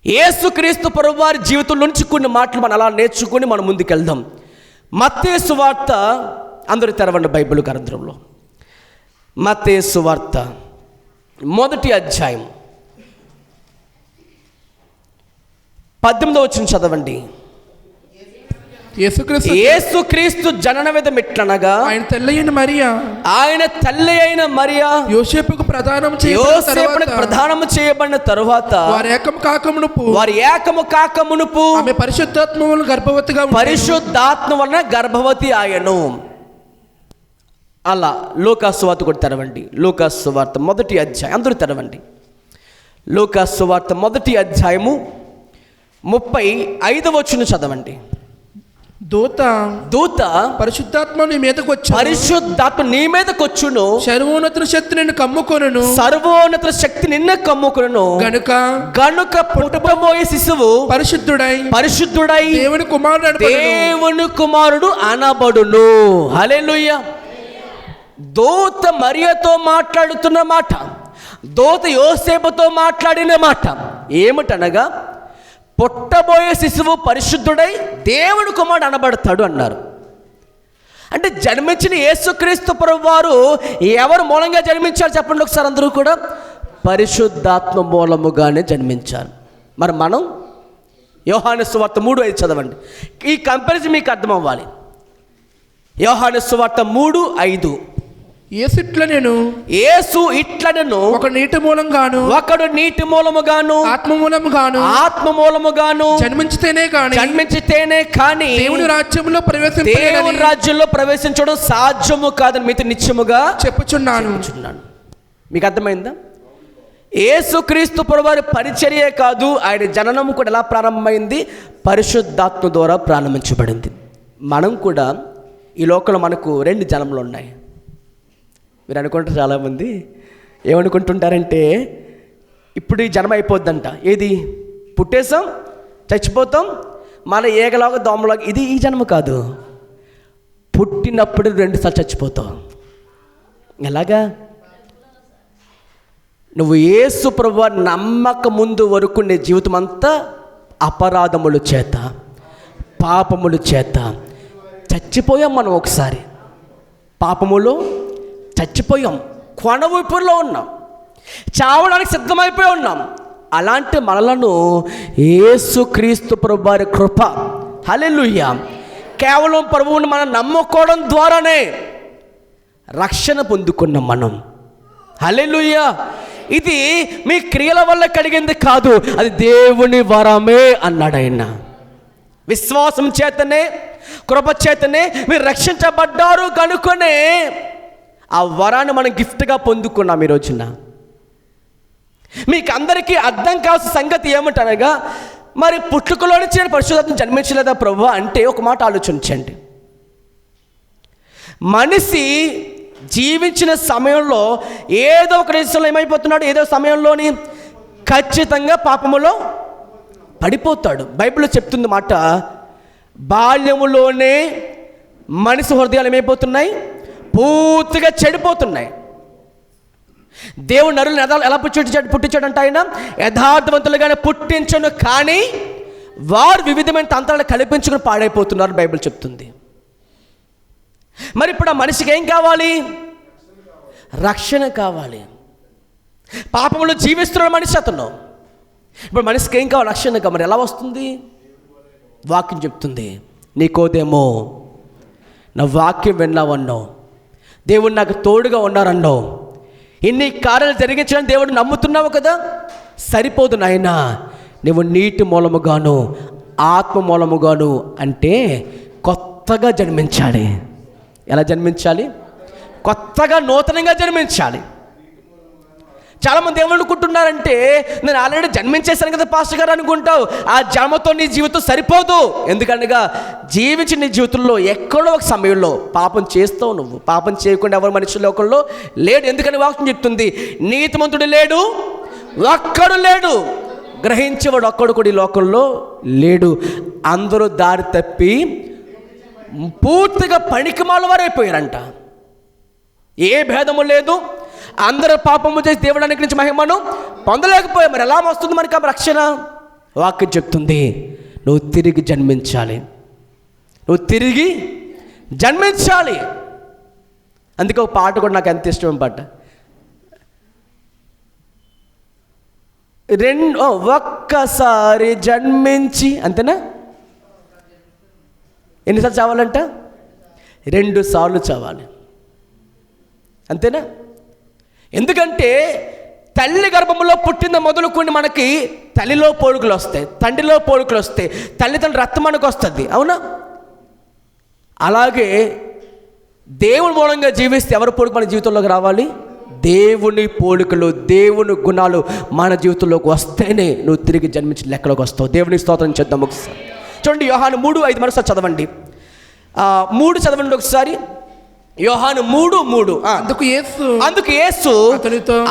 యేసుక్రీస్తు ప్రభువారి జీవితం నుంచి కొన్ని మాటలు మనం అలా నేర్చుకుని మనం ముందుకెళ్దాం. మత్తయి సువార్త, అందరూ తెరవండి బైబిల్ గ్రంథంలో. మత్తయి సువార్త 1వ అధ్యాయం 18వ వచనం చదవండి. యేసుక్రీస్తు జనన విధం ఎట్లనగా ఆయన తల్లి అయిన మరియా యోసేపుకు ప్రదానం చేయబడిన తరువాత వారి ఏకము కాకమునుపు ఆమె పరిశుద్ధాత్మ వలన గర్భవతి ఆయను. అలా లూకాసు వార్త కూడా తెరవండి. లూకాసు వార్త 1వ అధ్యాయం, అందరూ తెరవండి. లూకాసు వార్త 1వ అధ్యాయము 35వ వచనం చదవండి. దూత పరిశుద్ధాత్మ నీ మీదకు వచ్చును, సర్వోన్నత శక్తి నిన్ను కమ్ముకొనును, గనుక పుట్టబోయే శిశువు పరిశుద్ధుడై దేవుని కుమారుడు అనబడును. హల్లెలూయా. దూత మరియతో మాట్లాడుతున్న మాట, దూత యోసేపుతో మాట్లాడిన మాట ఏమిటనగా పుట్టబోయే శిశువు పరిశుద్ధుడై దేవుని కుమారుడు అనబడతాడు అన్నారు. అంటే జన్మించిన యేసుక్రీస్తు ప్రభువారు ఎవరు మూలంగా జన్మించారు చెప్పండి ఒకసారి అందరూ కూడా? పరిశుద్ధాత్మ మూలముగానే జన్మించారు. మరి మనం యోహాను సువార్త 3:5 చదవండి. ఈ కంపారిజన్ మీకు అర్థం అవ్వాలి. యోహాను సువార్త 3:5. యేసు ఇట్లనెను ఒకడు నీటి మూలముగాను ఆత్మ మూలముగాను జన్మించితేనే కానీ దేవుని రాజ్యంలో ప్రవేశించడం సాధ్యము కాదని మీతో నిత్యముగా చెప్పుచున్నాను. మీకు అర్థమైందా? యేసుక్రీస్తు ప్రభువారి పరిచర్యే కాదు, ఆయన జననం కూడా ఎలా ప్రారంభమైంది? పరిశుద్ధాత్మ ద్వారా ప్రారంభించబడింది. మనం కూడా ఈ లోకంలో మనకు 2 జన్మలు ఉన్నాయి. మీరు అనుకుంటారు, చాలామంది ఏమనుకుంటుంటారంటే ఇప్పుడు ఈ జన్మ అయిపోద్దంట. ఏది? పుట్టేసాం, చచ్చిపోతాం, మళ్ళీ ఏగలాగా దోమలాగా. ఇది ఈ జన్మ కాదు. పుట్టినప్పుడు 2 సార్లు చచ్చిపోతావు. ఎలాగా? నువ్వు యేసు ప్రభువు నమ్మక ముందు వరకు నీ జీవితం అంతా అపరాధముల చేత, పాపముల చేత చచ్చిపోయాం. మనం ఒకసారి పాపములో చచ్చిపోయాం, కొన ఊపిరిలో ఉన్నాం, చావడానికి సిద్ధమైపోయి ఉన్నాం. అలాంటి మనలను యేసుక్రీస్తు ప్రభువారి కృప, హల్లెలూయా, కేవలం ప్రభువుని మనం నమ్ముకోవడం ద్వారానే రక్షణ పొందుకున్నాం మనం. హల్లెలూయా. ఇది మీ క్రియల వల్ల కలిగింది కాదు, అది దేవుని వరమే అన్నాడు ఆయన. విశ్వాసం చేతనే, కృప చేతనే మీరు రక్షించబడ్డారు కనుకొనే ఆ వరాన్ని మనం గిఫ్ట్గా పొందుకున్నాం ఈ రోజున. మీకు అందరికీ అర్థం కావాల్సిన సంగతి ఏమిటనగా, మరి పుట్టుకలోని చేరి పరిశుద్ధాత్మ జన్మించలేదా ప్రభు అంటే ఒక మాట ఆలోచించండి. మనిషి జీవించిన సమయంలో ఏదో ఒక దేశంలో ఏమైపోతున్నాడు, ఏదో సమయంలోని ఖచ్చితంగా పాపములో పడిపోతాడు. బైబిల్లో చెప్తుంది మాట, బాల్యములోనే మనిషి హృదయాలు ఏమైపోతున్నాయి? పూర్తిగా చెడిపోతున్నాయి. దేవుడు నరులను ఎలా పుట్టించాడంట? ఆయన యథార్థవంతులుగానే పుట్టించను, కానీ వారు వివిధమైన తంత్రాలు కల్పించుకుని పాడైపోతున్నారు బైబిల్ చెప్తుంది. మరి ఇప్పుడు ఆ మనిషికి ఏం కావాలి? రక్షణ కావాలి. పాపంలో జీవిస్తున్న మనిషి అతను. ఇప్పుడు మనిషికి ఏం కావాలి? రక్షణ కావాలి. మరి ఎలా వస్తుంది? వాక్యం చెప్తుంది. నీకోదేమో నా వాక్యం విన్నావన్నావు, దేవుడు నాకు తోడుగా ఉన్నారన్నావు, ఇన్ని కార్యాలు జరిగించడానికి దేవుడు నమ్ముతున్నావు కదా, సరిపోదు నాయనా, నువ్వు నీటి మూలముగాను ఆత్మ మూలముగాను అంటే కొత్తగా జన్మించాలి. ఎలా జన్మించాలి? కొత్తగా నూతనంగా జన్మించాలి. చాలామంది ఏమనుకుంటున్నారంటే, నేను ఆల్రెడీ జన్మించేశాను కదా పాస్టర్ గారు అనుకుంటావు. ఆ జన్మతో నీ జీవితం సరిపోదు. ఎందుకనగా జీవించిన నీ జీవితంలో ఎక్కడో ఒక సమయంలో పాపం చేస్తావు. నువ్వు పాపం చేయకుండా ఎవరు మనుషుల లోకంలో లేడు. ఎందుకని వాక్యం చెప్తుంది, నీతిమంతుడు లేడు, ఒక్కడు లేడు, గ్రహించేవాడు ఒక్కడు కూడా ఈ లోకంలో లేడు. అందరూ దారి తప్పి పూర్తిగా పనికిమాల వారైపోయారంట. ఏ భేదము లేదు, అందరూ పాపము చేసి దేవుడానికి నుంచి మహిమను పొందలేకపోయారు. మరి ఎలా వస్తుంది మనకి ఆ రక్షణ? వాక్యం చెప్తుంది, నువ్వు తిరిగి జన్మించాలి, నువ్వు తిరిగి జన్మించాలి. అందుకే ఒక పాట కూడా నాకు ఎంత ఇష్టం పాట, ఒక్కసారి జన్మించి, అంతేనా? ఎన్నిసార్లు చావాలంట? 2 సార్లు చావాలి, అంతేనా? ఎందుకంటే తల్లి గర్భంలో పుట్టిన మొదలుకొని మనకి తల్లిలో పోడుకులు వస్తాయి, తండ్రిలో పోడుకులు వస్తాయి, తల్లిదండ్రుల రక్తం మనకు వస్తుంది, అవునా? అలాగే దేవుని మూలంగా జీవిస్తే ఎవరి పోడుకు మన జీవితంలోకి రావాలి? దేవుని పోలికలు, దేవుని గుణాలు మన జీవితంలోకి వస్తేనే నువ్వు తిరిగి జన్మించిన లెక్కలోకి వస్తావు. దేవుని స్తోత్రం చేద్దాం ఒకసారి. చూడండి, యోహాను 3:5 మరోసారి చదవండి. 3 చదవండి ఒకసారి. యోహాను 3:3. అందుకు యేసు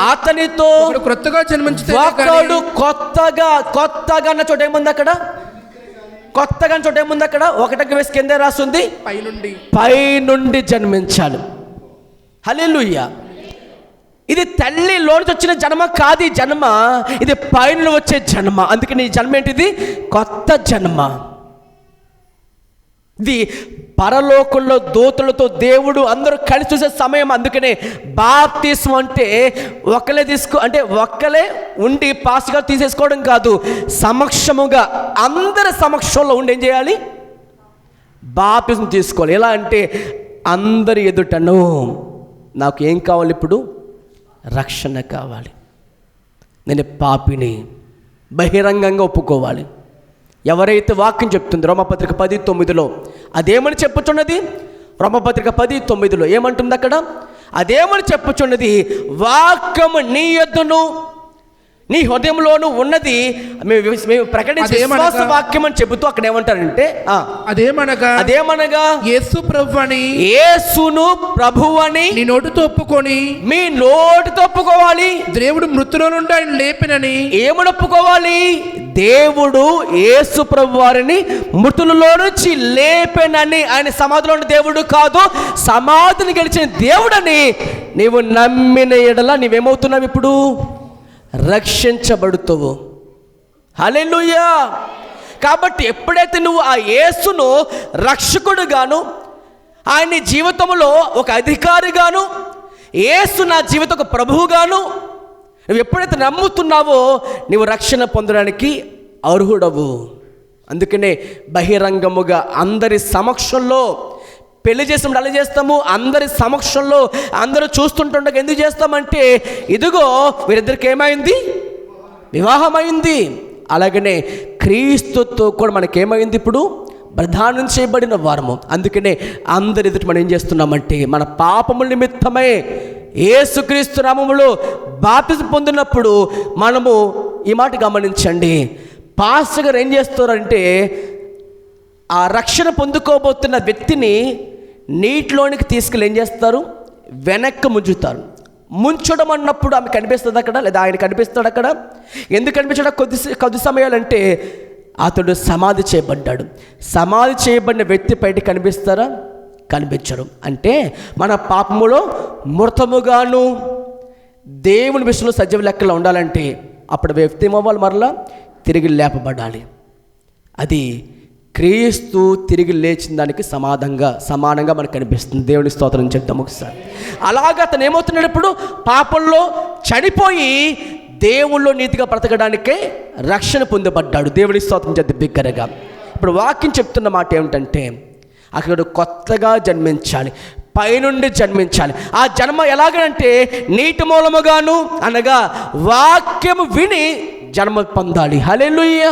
అతనితో కొత్తగా జన్మించితే, ఒకడు కొత్తగా అన్న చోట ఏముంది అక్కడ? కొత్తగా అన్న చోట ఏముంది అక్కడ? 1 వేసి కింద రాస్తుంది, పైనుండి జన్మించాలి. హల్లెలూయా. ఇది తల్లిలోంచి వచ్చిన జన్మ కాదు. ఈ జన్మ ఇది పైన వచ్చే జన్మ. అందుకని ఈ జన్మ ఏంటిది? కొత్త జన్మ. ఇది పరలోకంలో దూతలతో దేవుడు అందరూ కలిసి చూసే సమయం. అందుకనే బాప్తిస్మం అంటే ఒక్కలే ఉండి పాస్గా తీసేసుకోవడం కాదు, సమక్షముగా అందరి సమక్షంలో ఉండి ఏం చేయాలి? బాప్తిస్మం తీసుకోవాలి. ఎలా అంటే అందరి ఎదుటను నాకు ఏం కావాలి? ఇప్పుడు రక్షణ కావాలి. నేను పాపిని బహిరంగంగా ఒప్పుకోవాలి. ఎవరైతే వాక్యం చెప్తుంది రోమపత్రిక 10:9లో అదేమని చెప్పుచున్నది? రోమపత్రిక 10:9లో ఏమంటుంది అక్కడ? అదేమని చెప్పుచున్నది? వాక్యము నీ యొద్దను నీ హృదయంలోనూ ఉన్నది మేము ప్రకటించే విశ్వాస వాక్యం అని చెబుతూ అక్కడ ఏమంటారంటే, అదేమనగా యేసును ప్రభువని నీ నోటితో ఒప్పుకొని, మీ నోటితో ఒప్పుకోవాలి. దేవుడు మృతుల నుండి ఆయన లేపినని. ఏమని ఒప్పుకోవాలి? దేవుడు యేసు ప్రభు వారిని మృతులలో నుంచి లేపెనని. ఆయన సమాధిలో ఉన్న దేవుడు కాదు, సమాధిని గెలిచిన దేవుడని నీవు నమ్మిన ఎడల నీవేమవుతున్నావు? ఇప్పుడు రక్షించబడుతావు. హల్లెలూయా. కాబట్టి ఎప్పుడైతే నువ్వు ఆ యేసును రక్షకుడుగాను, ఆయన జీవితంలో ఒక అధికారిగాను, యేసు నా జీవితం ఒక ప్రభువుగాను నువ్వు ఎప్పుడైతే నమ్ముతున్నావో నువ్వు రక్షణ పొందడానికి అర్హుడవు. అందుకనే బహిరంగముగా అందరి సమక్షంలో పెళ్లి చేసినప్పుడు అలా చేస్తాము. అందరి సమక్షంలో అందరూ చూస్తుంటుండగా ఎందుకు చేస్తామంటే, ఇదిగో వీరిద్దరికి ఏమైంది? వివాహమైంది. అలాగనే క్రీస్తుతో కూడా మనకేమైంది? ఇప్పుడు ప్రదానం చేయబడిన వారము. అందుకనే అందరి ఎదుటి మనం ఏం చేస్తున్నామంటే, మన పాపముల నిమిత్తమై యేసుక్రీస్తు నామములో బాప్తిసం పొందినప్పుడు మనము ఈ మాట గమనించండి, పాస్టర్ గారు ఏం చేస్తారంటే ఆ రక్షణ పొందుకోబోతున్న వ్యక్తిని నీటిలోనికి తీసుకెళ్ళి ఏం చేస్తారు? వెనక్కి ముంచుతారు. ముంచడం అన్నప్పుడు ఆమె కనిపిస్తుంది అక్కడ, లేదా ఆయన కనిపిస్తాడు అక్కడ. ఎందుకు కనిపించడం? కొద్ది సమయాలంటే అతడు సమాధి చేయబడ్డాడు. సమాధి చేయబడిన వ్యక్తి బయట కనిపిస్తారా? కనిపించడం. అంటే మన పాపములో మృతముగాను దేవుని విషయంలో సజీవ లెక్కలో ఉండాలంటే అప్పుడు వ్యక్తి ఏమవ్వాలి? మరలా తిరిగి లేపబడాలి. అది క్రీస్తు తిరిగి లేచిన దానికి సమానంగా మనకు కనిపిస్తుంది. దేవుని స్తోత్రం చెప్తాము ఒకసారి. అలాగా అతను ఏమవుతున్నాడు? ఇప్పుడు పాపంలో చనిపోయి దేవుళ్ళో నీతిగా బ్రతకడానికే రక్షణ పొందబడ్డాడు. దేవుడి స్తోత్రం చేద్ద బిగ్గరగా. ఇప్పుడు వాక్యం చెప్తున్న మాట ఏమిటంటే, అక్కడ కొత్తగా జన్మించాలి, పైనుండి జన్మించాలి. ఆ జన్మ ఎలాగంటే నీటి మూలముగాను, అనగా వాక్యము విని జన్మ పొందాలి. హల్లెలూయా.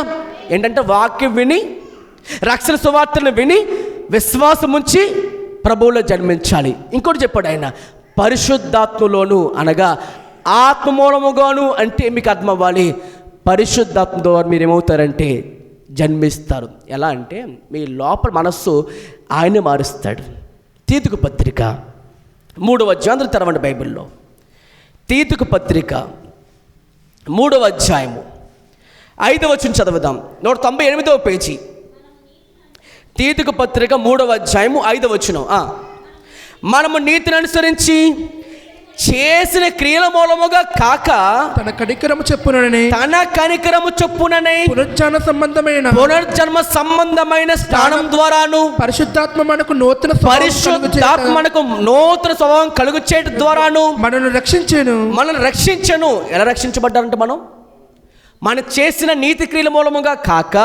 ఏంటంటే వాక్యం విని, రక్షణ సువార్తను విని, విశ్వాసం ఉంచి ప్రభువులో జన్మించాలి. ఇంకోటి చెప్పాడు ఆయన, పరిశుద్ధాత్మలోను, అనగా ఆత్మ మూలముగాను. అంటే మీకు అర్థం అవ్వాలి, పరిశుద్ధాత్మ ద్వారా మీరు ఏమవుతారంటే జన్మిస్తారు. ఎలా అంటే మీ లోపల మనస్సు ఆయనే మారుస్తాడు. తీతుకు పత్రిక 3వ అధ్యాయం తెరవండి బైబిల్లో. తీతుకు పత్రిక 3వ అధ్యాయము 5వ వచనం చదువుదాం. 198వ పేజీ. తీతుకు పత్రిక 3వ అధ్యాయము 5వ వచనం. మనము నీతిని అనుసరించి చేసిన క్రియల మూలముగా కాక తన కనికరము చెప్పుననే పునర్జన్మ సంబంధమైన స్నానం ద్వారాను పరిశుద్ధాత్మ మనకు నూతన స్వభావం కలుగుచేట ద్వారాను మనల్ని రక్షించెను. ఎలా రక్షించబడ్డారంటే మనం చేసిన నీతి క్రియల మూలముగా కాక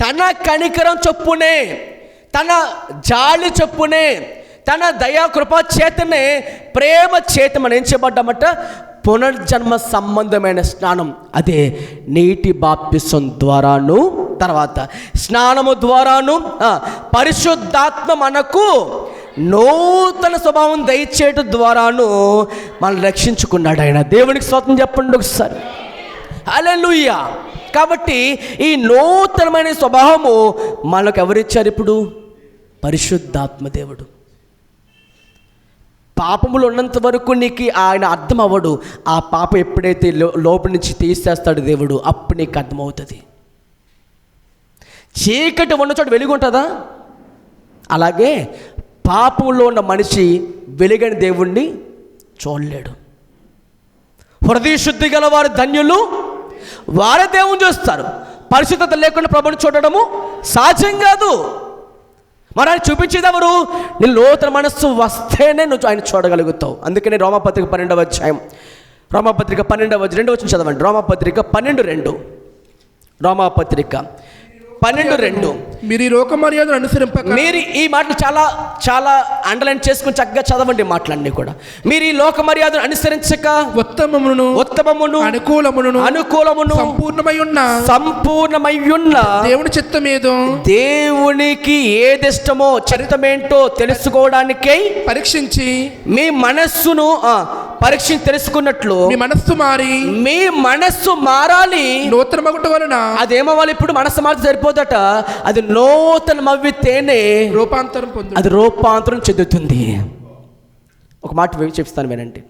తన కనికరం చొప్పునే, తన జాలి చొప్పునే, తన దయా కృపా చేతనే, ప్రేమ చేత మనం ఏం చేయబడ్డామట, పునర్జన్మ సంబంధమైన స్నానం. అదే నీటి బాప్తిసం ద్వారాను, తర్వాత స్నానము ద్వారాను పరిశుద్ధాత్మ మనకు నూతన స్వభావం దయచేయటం ద్వారాను మనం రక్షించుకున్నాడు ఆయన. దేవునికి స్తోత్రం చెప్పండి ఒకసారి. హల్లెలూయా. కాబట్టి ఈ నూతనమైన స్వభావము మనకు ఎవరిచ్చారు? ఇప్పుడు పరిశుద్ధాత్మ దేవుడు. పాపములు ఉన్నంత వరకు నీకు ఆయన అర్థం అవ్వడు. ఆ పాపం ఎప్పుడైతే లోపల నుంచి తీసేస్తాడు దేవుడు, అప్పుడు నీకు అర్థమవుతుంది. చీకటి ఉన్న చోట వెలుగు ఉంటుందా? అలాగే పాపంలో ఉన్న మనిషి వెలుగని దేవుణ్ణి చూడలేడు. హృదయ శుద్ధి గల వారు ధన్యులు, వారే దేవుని చూస్తారు. పరిశుద్ధత లేకుండా ప్రభుని చూడడము సాధ్యం కాదు. మరి ఆయన చూపించేది ఎవరు? నీ లోతన మనస్సు వస్తేనే నువ్వు ఆయన చూడగలుగుతావు. అందుకనే రోమాపత్రిక 12వ అధ్యాయం, రోమాపత్రిక 12వ 2వ వచనం చదవండి. రోమాపత్రిక 12:2, రోమాపత్రిక 12:2. మీరు ఈ లోక మర్యాదను అనుసరింపక, మీరు ఈ మాటలు చాలా చాలా అండర్లైన్ చేసుకుని చక్కగా చదవండి మాటలన్నీ కూడా. మీరు ఈ లోక మర్యాదను అనుసరించక ఉత్తమమును అనుకూలమును సంపూర్ణమై ఉన్న దేవుని చిత్తమేదో, దేవునికి ఏదిష్టమో చిత్తమేంటో తెలుసుకోవడానికై పరీక్షించి మీ మనస్సును పరీక్షించి తెలుసుకున్నట్లు మీ మనస్సు మారాలి. నూతన మగుట వలన అదేమవ్వాలి? ఇప్పుడు మనస్సు మారితే సరిపోదట, అది నూతన మవ్వితేనే రూపాంతరం చెందుతుంది. ఒక మాట చెప్తాను వినండి.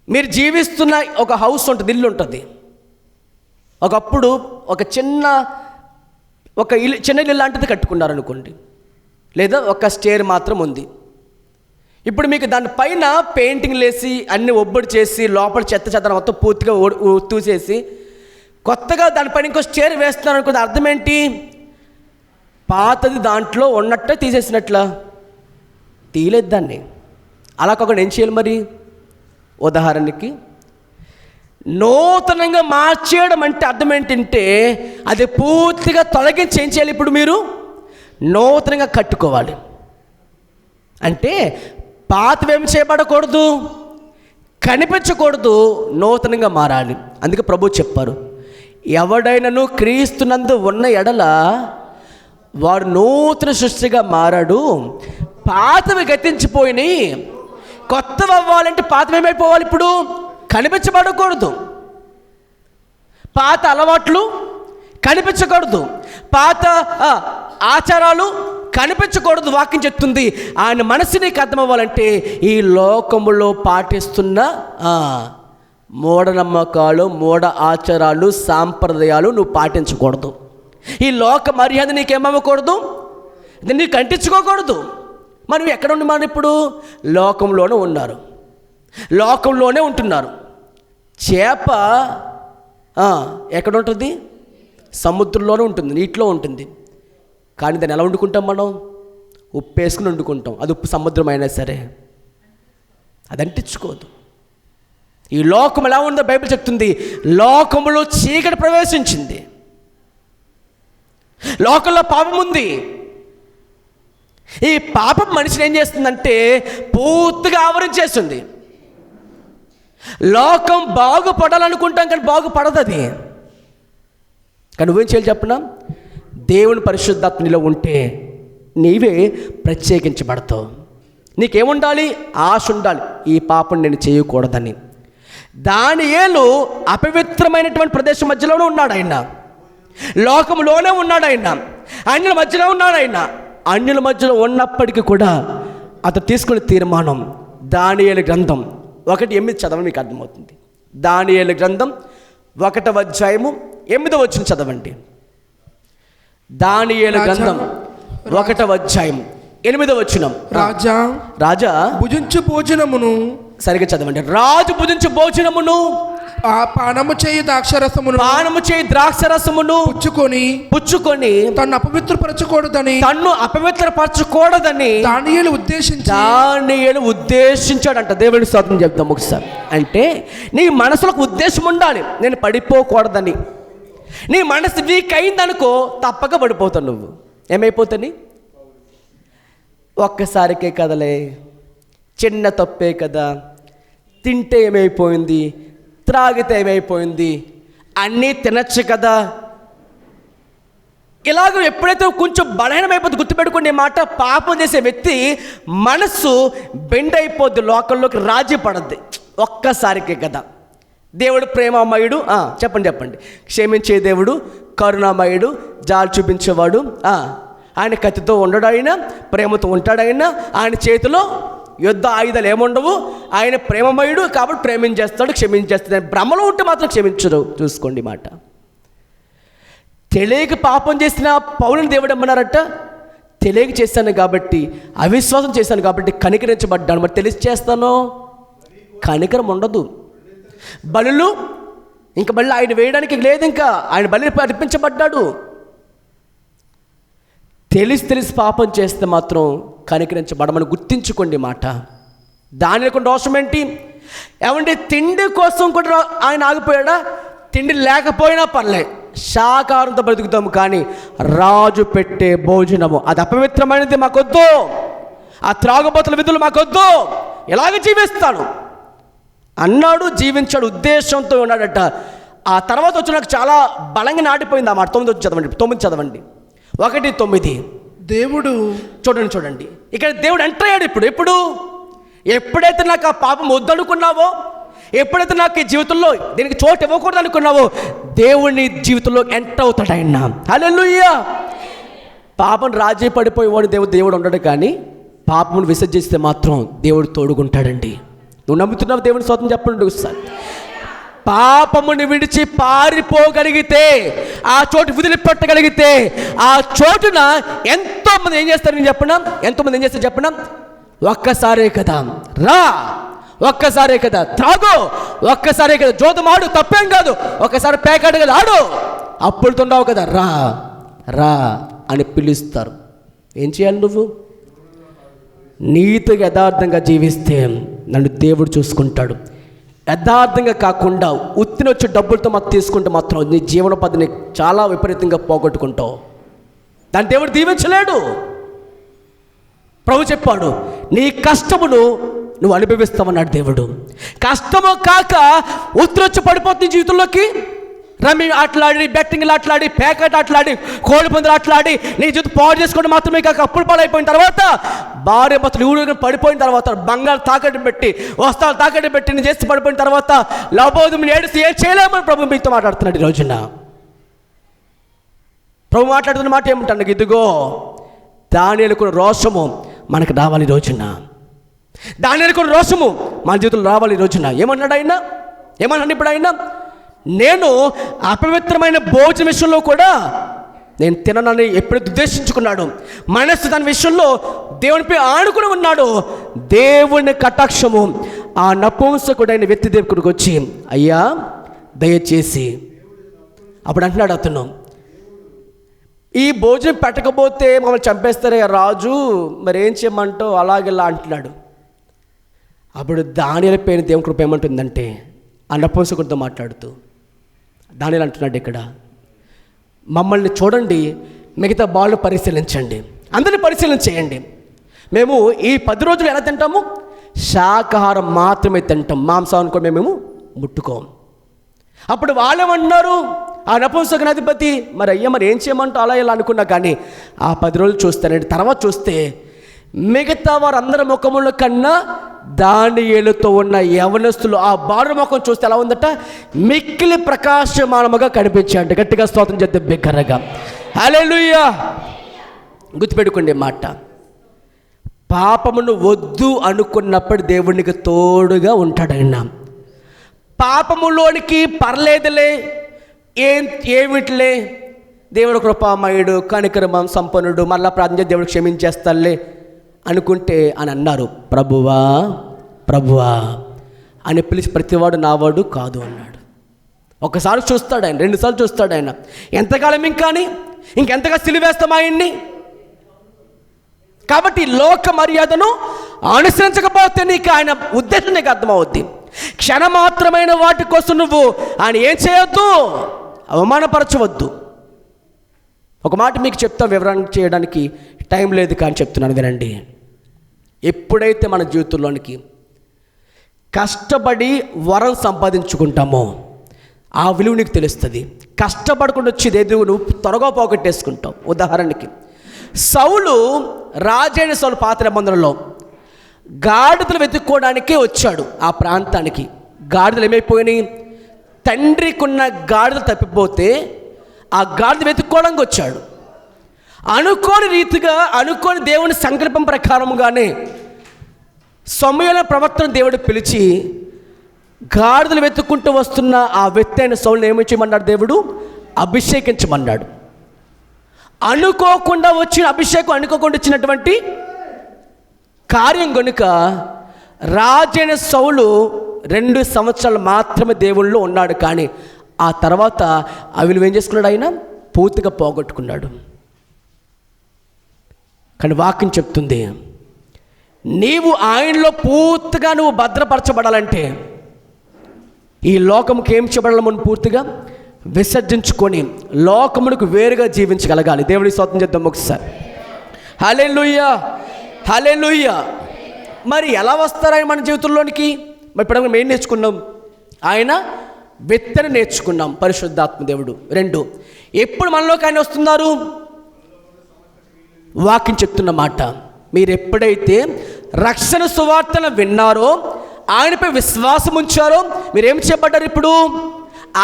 మీరు జీవిస్తున్న ఒక హౌస్ ఉంటుంది, ఇల్లు ఉంటుంది. ఒకప్పుడు ఒక చిన్న ఇల్లు లాంటిది కట్టుకున్నారనుకోండి, లేదా ఒక స్టేర్ మాత్రం ఉంది. ఇప్పుడు మీకు దానిపైన పెయింటింగ్ వేసి అన్ని ఒబ్బడి చేసి లోపల చెత్త మొత్తం పూర్తిగా తూసేసి కొత్తగా దానిపైన ఇంకో స్టేర్ వేస్తున్నారు అనుకుంటే అర్థం ఏంటి? పాతది దాంట్లో ఉన్నట్టే తీసేసినట్లా? తీయలేదు దాన్ని. అలా కాకుండా ఏం చేయాలి మరి? ఉదాహరణకి నూతనంగా మార్చేయడం అంటే అర్థం ఏంటంటే అది పూర్తిగా తొలగించి ఏం చేయాలి? ఇప్పుడు మీరు నూతనంగా కట్టుకోవాలి. అంటే పాతవేం చేయబడకూడదు, కనిపించకూడదు, నూతనంగా మారాలి. అందుకే ప్రభు చెప్పారు, ఎవడైనను క్రీస్తునందు ఉన్న ఎడల వాడు నూతన సృష్టిగా మారాడు, పాతవి గతించిపోయినాయి, కొత్తవి అవ్వాలంటే పాతవేమైపోవాలి? ఇప్పుడు కనిపించబడకూడదు, పాత అలవాట్లు కనిపించకూడదు, పాత ఆచారాలు కనిపించకూడదు. వాక్యం చెప్తుంది. ఆయన మనసు నీకు అర్థం అవ్వాలంటే ఈ లోకములో పాటిస్తున్న మూఢనమ్మకాలు, మూఢ ఆచారాలు, సాంప్రదాయాలు నువ్వు పాటించకూడదు. ఈ లోక మర్యాద నీకేమవ్వకూడదు, నీకు అంటించుకోకూడదు. మనం ఎక్కడ ఉండి మనం ఇప్పుడు లోకంలోనే ఉన్నారు, లోకంలోనే ఉంటున్నారు. చేప ఎక్కడ ఉంటుంది? సముద్రంలోనే ఉంటుంది, నీటిలో ఉంటుంది. కానీ దాన్ని ఎలా వండుకుంటాం మనం? ఉప్పు వేసుకుని వండుకుంటాం. అది ఉప్పు సముద్రం అయినా సరే అది అంటించుకోదు. ఈ లోకం ఎలా ఉందో బైబిల్ చెప్తుంది, లోకములో చీకటి ప్రవేశించింది, లోకంలో పాపం ఉంది. ఈ పాపం మనిషిని ఏం చేస్తుందంటే పూర్తిగా ఆవరించేస్తుంది. లోకం బాగుపడాలనుకుంటాం కానీ బాగుపడదు అది. కానీ నువ్వేం చేయాలి చెప్పనా? దేవుని పరిశుద్ధాత్మ నీలో ఉంటే నీవే ప్రత్యేకించబడతావు. నీకేముండాలి? ఆశ ఉండాలి, ఈ పాపం నేను చేయకూడదని. దానియేలు అపవిత్రమైనటువంటి ప్రదేశం మధ్యలోనే ఉన్నాడు ఆయన, లోకంలోనే ఉన్నాడు ఆయన, అన్యుల మధ్యలో ఉన్నాడు ఆయన. అన్యుల మధ్యలో ఉన్నప్పటికీ కూడా అతను తీసుకునే తీర్మానం, దానియేలు గ్రంథం 1:8 చదవడం మీకు అర్థమవుతుంది. దానియేలు గ్రంథం 1వ అధ్యాయము 8వ వచనం చదవండి. దానియేలు గ్రంథం 1వ అధ్యాయం 8వ వచనం. రాజా భుజించు భోజనమును, సరిగా చదవండి. రాజు భుజించు భోజనమును, పానము చేయి ద్రాక్షరసమును పుచ్చుకొని తన్ను అపవిత్రపరచకూడదని దానియేలు ఉద్దేశించాడంట. దేవుని స్తోత్రం చెప్తాం ఒకసారి. అంటే నీ మనసులో ఒక ఉద్దేశం ఉండాలి, నేను పడిపోకూడదని. నీ మనసు వీక్ అయిందనుకో తప్పక పడిపోతావు. నువ్వు ఏమైపోతాని? ఒక్కసారికే కదలే, చిన్న తప్పే కదా, తింటే ఏమైపోయింది, త్రాగితే ఏమైపోయింది, అన్నీ తినచ్చు కదా. ఇలాగ ఎప్పుడైతే కొంచెం బలహీనమైపోతుంది, గుర్తుపెట్టుకునే మాట, పాపం చేసే వ్యక్తి మనస్సు బెండ్ అయిపోద్ది, లోకంలోకి రాజీ పడద్ది. ఒక్కసారికే కదా. దేవుడు ప్రేమమయుడు, చెప్పండి, క్షమించే దేవుడు, కరుణామయుడు, జాలి చూపించేవాడు. ఆయన కత్తితో ఉండడు, ఆయన ప్రేమతో ఉంటాడు. ఆయన చేతిలో యుద్ధ ఆయుధాలు ఏముండవు. ఆయన ప్రేమమయుడు కాబట్టి ప్రేమించేస్తాడు, క్షమించేస్తాడు. భ్రమలో ఉంటే మాత్రం క్షమించడు. చూసుకోండి మాట. తెలియక పాపం చేసిన పౌలుని దేవుడు ఏమన్నారట? తెలియక చేశాను కాబట్టి, అవిశ్వాసం చేశాను కాబట్టి కనికరించబడ్డాను. మరి తెలిసి చేస్తాను, కనికరం ఉండదు. బలులు ఇంకా మళ్ళీ ఆయన వేయడానికి లేదు, ఇంకా ఆయన బలి అర్పించబడ్డాడు. తెలిసి పాపం చేస్తే మాత్రం కనికరించబడమని గుర్తించుకోండి మాట. దానికి దోషం ఏంటి? ఏమంటే తిండి కోసం కూడా ఆయన ఆగిపోయాడా? తిండి లేకపోయినా పర్లేదు, శాకాహారంతో బ్రతుకుతాము, కానీ రాజు పెట్టే భోజనము అది అపవిత్రమైనది, మాకొద్దు. ఆ త్రాగుబోతుల విధులు మాకొద్దు, ఎలాగ జీవిస్తాను అన్నాడు, జీవించాడు, ఉద్దేశంతో ఉన్నాడట. ఆ తర్వాత వచ్చి నాకు చాలా బలంగా నాటిపోయింది ఆ మాట. 9 చదవండి. 1:9. దేవుడు చూడండి ఇక్కడ దేవుడు ఎంటర్ అయ్యాడు. ఎప్పుడైతే నాకు ఆ పాపం వద్దనుకున్నావో, ఎప్పుడైతే నాకు ఈ జీవితంలో దీనికి చోటు ఇవ్వకూడదు అనుకున్నావో, దేవుడిని జీవితంలో ఎంటర్ అవుతాడు ఆయన. హల్లెలూయా. పాపం రాజీ పడిపోయేవాడు దేవుడు ఉండడు, కానీ పాపమును విసర్జిస్తే మాత్రం దేవుడు తోడుకుంటాడండి. నువ్వు నమ్ముతున్నావు? దేవుని స్తోత్రం చెప్పండి ఒకసారి. పాపముని విడిచి పారిపోగలిగితే, ఆ చోటు వదిలిపెట్టగలిగితే, ఆ చోటున ఎంతోమంది ఏం చేస్తారు నేను చెప్పనా? ఎంతోమంది ఏం చేస్తారు చెప్పనా? ఒక్కసారే కదా రా, ఒక్కసారే కదా త్రాగు, ఒక్కసారే కదా జోదమాడు, తప్పేం కాదు, ఒక్కసారి పేకాడు కదా ఆడు, అప్పుడు తుండవు కదా, రా రా అని పిలుస్తారు. ఏం చేయాలి? నువ్వు నీతిగా యథార్థంగా జీవిస్తే నన్ను దేవుడు చూసుకుంటాడు. యథార్థంగా కాకుండా ఉత్తిని వచ్చే డబ్బులతో మాత్రం తీసుకుంటే మాత్రం నీ జీవనోపాధిని చాలా విపరీతంగా పోగొట్టుకుంటావు. దాన్ని దేవుడు దీవించలేడు. ప్రభు చెప్పాడు, నీ కష్టమును నువ్వు అనుభవిస్తావన్నాడు దేవుడు. కష్టము కాక ఉత్తిని వచ్చి పడిపోతుంది జీవితంలోకి. రమ్మి ఆటలాడి, బెట్టింగ్లు ఆటలాడి, పేకాట ఆటలాడి, కోడి పందులు ఆటలాడి నీ జీవితం పాడు చేసుకుంటే మాత్రమే కాక అప్పులు పాలైపోయిన తర్వాత, భార్య భర్తలు ఊరు పడిపోయిన తర్వాత, బంగారు తాకట్టు పెట్టి, వస్త్రాలు తాకట్టు పెట్టి నీ చేసి పడిపోయిన తర్వాత, లబోధం ఏడుస్తూ ఏం చేయలేమని ప్రభు మీతో మాట్లాడుతున్నాడు ఈ రోజున. ప్రభు మాట్లాడుతున్న మాట ఏమంటాడు? ఇదిగో దానియేలుకు రోషము మనకు రావాలి ఈ రోజున. దానియేలుకు రోషము మన జీవితంలో రావాలి ఈ రోజున. ఏమన్నాడు ఆయన? ఏమన్నాడు ఇప్పుడు ఆయన? నేను అపవిత్రమైన భోజన విషయంలో కూడా నేను తిననని ఎప్పుడైతే ఉద్దేశించుకున్నాడు, మనస్సు దాని విషయంలో దేవునిపై ఆనుకుని ఉన్నాడు, దేవుని కటాక్షము ఆ నపుంసకుడైన వ్యక్తి దగ్గరికి వచ్చి, అయ్యా దయచేసి, అప్పుడు అంటున్నాడు అతను, ఈ భోజనం పెట్టకపోతే మమ్మల్ని చంపేస్తారే రాజు, మరి ఏం చేయమంటావు, అలాగెలా అంటున్నాడు. అప్పుడు దానియేలు పైన దేవుని కృప ఏమంటుందంటే, ఆ నపుంసకుడితో మాట్లాడుతూ దానిలో అంటున్నాడు ఇక్కడ, మమ్మల్ని చూడండి, మిగతా బాళ్ళు పరిశీలించండి, అందరిని పరిశీలన చేయండి. మేము ఈ 10 రోజులు ఎలా తింటాము? శాకాహారం మాత్రమే తింటాం, మాంసాన్ని కూడా మేము ముట్టుకోం. అప్పుడు వాళ్ళేమంటున్నారు, ఆ నపుంసకునాధిపతి, మరి అయ్యా మరి ఏం చేయమంటూ అలా ఇలా అనుకున్నా. కానీ ఆ 10 రోజులు చూస్తానండి, తర్వాత చూస్తే మిగతా వారందరి ముఖముల కన్నా దానియేలుతో ఉన్న యవనస్తులు ఆ బాలుర ముఖం చూస్తే ఎలా ఉందట? మిక్కిలి ప్రకాశమానముగా కనిపించాడు. గట్టిగా స్తోత్రం చేద్దాం బిగ్గరగా. హల్లెలూయా. గుర్తుపెట్టుకోండి మాట, పాపమును వద్దు అనుకున్నప్పుడు దేవునికి తోడుగా ఉంటాడైనా. పాపములోనికి పర్లేదులే, ఏమిటిలే, దేవుడు కృపామయుడు, కనికరమం సంపన్నుడు, మళ్ళా ప్రార్థన చేసి దేవుడు క్షమించేస్తాడులే అనుకుంటే అని అన్నారు. ప్రభువా ప్రభువా అని పిలిచి ప్రతివాడు నావాడు కాదు అన్నాడు. ఒకసారి చూస్తాడు ఆయన, 2 సార్లు చూస్తాడు ఆయన. ఎంతకాలం ఇంకెంతగా సిలివేస్తాం ఆయన్ని? కాబట్టి లోక మర్యాదను అనుసరించకపోతే నీకు ఆయన ఉద్దేశం నీకు అర్థమవుద్ది. క్షణమాత్రమైన వాటి కోసం నువ్వు ఆయన ఏం చేయొద్దు, అవమానపరచవద్దు. ఒక మాట మీకు చెప్తా, వివరణ చేయడానికి టైం లేదు కానీ చెప్తున్నాను వినండి. ఎప్పుడైతే మన జీవితంలోనికి కష్టపడి వరం సంపాదించుకుంటామో ఆ విలువ నీకు తెలుస్తుంది. కష్టపడకుండా వచ్చేది ఏదో నువ్వు త్వరగా పోగొట్టేసుకుంటావు. ఉదాహరణకి సౌలు, రాజైన సౌలు పాత నిబంధనలో గాడిదలు వెతుక్కోవడానికే వచ్చాడు ఆ ప్రాంతానికి. గాడిదలు ఏమైపోయినాయి? తండ్రికున్న గాడిదలు తప్పిపోతే ఆ గాడిద వెతుక్కోవడానికి వచ్చాడు. అనుకోని రీతిగా, అనుకోని దేవుని సంకల్పం ప్రకారంగానే సమూయేలు ప్రవక్తను దేవుడు పిలిచి గాడిదలు వెతుక్కుంటూ వస్తున్న ఆ వ్యక్తి అయిన సౌలుని ఏమి చేయమన్నాడు? దేవుడు అభిషేకించమన్నాడు. అనుకోకుండా వచ్చిన అభిషేకం, అనుకోకుండా వచ్చినటువంటి కార్యం కనుక రాజైన సౌలు 2 సంవత్సరాలు మాత్రమే దేవుళ్ళు ఉన్నాడు. కానీ ఆ తర్వాత అవి నువ్వేం చేసుకున్నాడు? ఆయన పూర్తిగా పోగొట్టుకున్నాడు. కానీ వాక్యం చెప్తుంది, నీవు ఆయనలో పూర్తిగా నువ్వు భద్రపరచబడాలంటే ఈ లోకముకి ఏం చేయబడాలి? మనం పూర్తిగా విసర్జించుకొని లోకమునకు వేరుగా జీవించగలగాలి. దేవుడి స్తోత్రం చేద్దాం ఒకసారి. హల్లెలూయా హల్లెలూయా. మరి ఎలా వస్తారు ఆయన మన జీవితంలోనికి? మరి ఇప్పుడు మేము ఏం నేర్చుకున్నాం? ఆయన విత్తనం నేర్చుకున్నాం, పరిశుద్ధాత్మ దేవుడు. 2, ఎప్పుడు మనలోకి ఆయన వస్తున్నారు? వాక్యం చెప్తున్న మాట, మీరు ఎప్పుడైతే రక్షణ సువార్తను విన్నారో, ఆయనపై విశ్వాసం ఉంచారో, మీరేం చేయబడ్డారు? ఇప్పుడు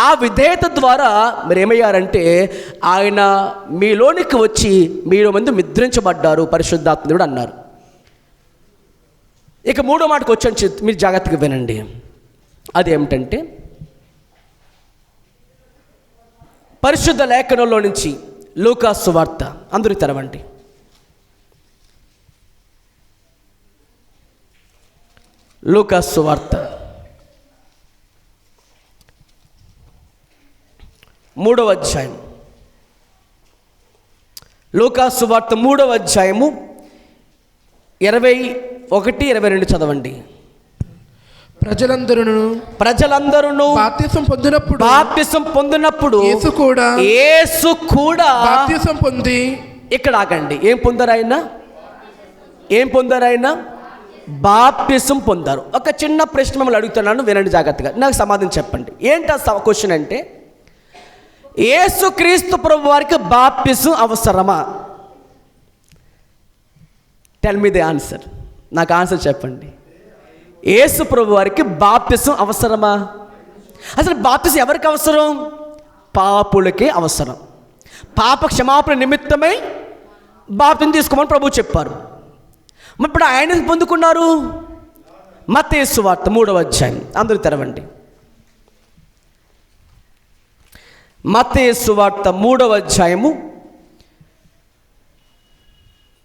ఆ విధేయత ద్వారా మీరు ఏమయ్యారంటే ఆయన మీలోనికి వచ్చి మీలో మంది నిద్రించబడ్డారు, పరిశుద్ధాత్మ దేవుడు అన్నారు. ఇక 3వ మాటకు వచ్చాను, మీరు జాగ్రత్తగా వినండి. అదేమిటంటే పరిశుద్ధ లేఖనంలో నుంచి లూకా సువార్త, అందరూ తెరవండి. లూకా సువార్త 3వ అధ్యాయం. లూకా సువార్త 3వ అధ్యాయము 21, 22 చదవండి. ప్రజలందరూ బాప్తిసం పొందినప్పుడు యేసు కూడా బాప్తిసం పొంది, ఇక్కడ ఆగండి, ఏం పొందారు ఆయన? బాప్తిసం పొందారు. ఒక చిన్న ప్రశ్న మిమ్మల్ని అడుగుతున్నాను, వినండి జాగ్రత్తగా, నాకు సమాధానం చెప్పండి. ఏంటి ఆ క్వశ్చన్ అంటే, యేసుక్రీస్తు ప్రభు వారికి బాప్తిసం అవసరమా? Tell me the answer. నాకు ఆన్సర్ చెప్పండి. యేసు ప్రభు వారికి బాప్తిసం అవసరమా? అసలు బాప్తిసం ఎవరికి అవసరం? పాపులకే అవసరం. పాప క్షమాపణ నిమిత్తమై బాప్తిసం తీసుకోమని ప్రభు చెప్పారు. ఇప్పుడు ఆయన పొందుకున్నారు. మత్తయి సువార్త 3వ అధ్యాయం, అందరూ తెరవండి. మత్తయి సువార్త 3వ అధ్యాయము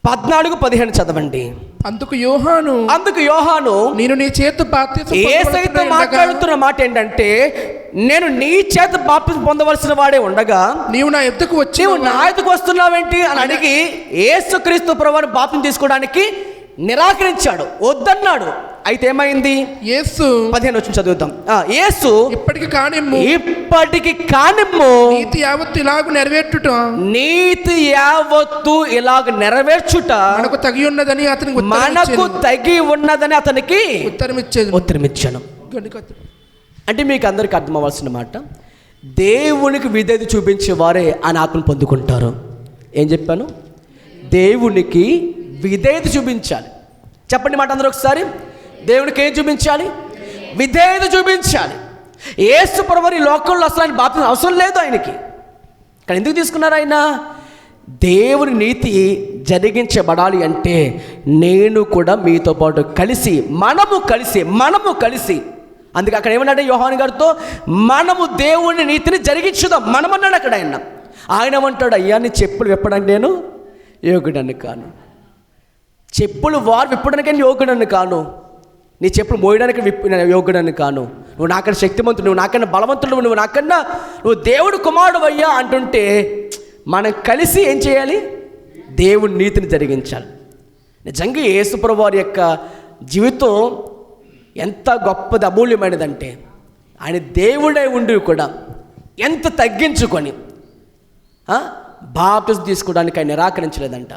14-15 చదవండి. అందుకు యోహాను నేను నీ చేత బాప్తిసం యేసయ్యతో మాట్లాడుతున్న మాట ఏంటంటే, నేను నీ చేత బాప్తిసం పొందవలసిన వాడే ఉండగా నీవు నా ఎద్దుకు వస్తున్నావేంటి అని అడిగి యేసుక్రీస్తు ప్రభువుని బాప్తిసం తీసుకోవడానికి నిరాకరించాడు, వద్దన్నాడు. అయితే ఏమైంది? యేసు 15 వచ్చిన చదువుతాం. యేసు ఇప్పటికి కానిమ్ము నీతి యావత్తు ఇలాగు నెరవేర్చుట మనకు తగి ఉన్నదని అతనికి ఉత్తరమిచ్చాను. అంటే మీకు అందరికి అర్థం అవ్వాల్సిన మాట, దేవునికి విధేయత చూపించే వారే ఆయన ఆత్మను పొందుకుంటారు. ఏం చెప్పాను? దేవునికి విధేయత చూపించాలి. చెప్పండి మాట అందరూ ఒకసారి. దేవునికి ఏం చూపించాలి? విధేయత చూపించాలి. యేసు ప్రభువు ఈ లోకంలో అసలు ఆయన బాప్తిసం అవసరం లేదు ఆయనకి. కానీ ఎందుకు తీసుకున్నారు ఆయన? దేవుని నీతి జరిగించబడాలి అంటే నేను కూడా మీతో పాటు కలిసి మనము కలిసి అందుకే అక్కడ ఏమన్నాడు యోహాను గారితో? మనము దేవుని నీతిని జరిగించుదాం మనమన్నాడు అక్కడ ఆయన అంటాడు, అయ్యా నీ చెప్పులు విప్పడానికి నేను యోగుడని కాను, చెప్పులు వారు విప్పడానికి నేను యోగుడని కాను, నీ చెప్పులు మోయడానికి యోగుడని కాను, నువ్వు నాకన్నా శక్తిమంతుడు, నువ్వు నాకన్నా బలవంతుడు, నువ్వు దేవుడు కుమారుడు అయ్యా అంటుంటే మనం కలిసి ఏం చేయాలి? దేవుని నీతిని జరిగించాలి. నిజంగా యేసు ప్రభువు వారి యొక్క జీవితం ఎంత గొప్పది, అమూల్యమైనదంటే ఆయన దేవుడై ఉండి కూడా ఎంత తగ్గించుకొని బాప్తిసం తీసుకోవడానికి ఆయన నిరాకరించలేదంట.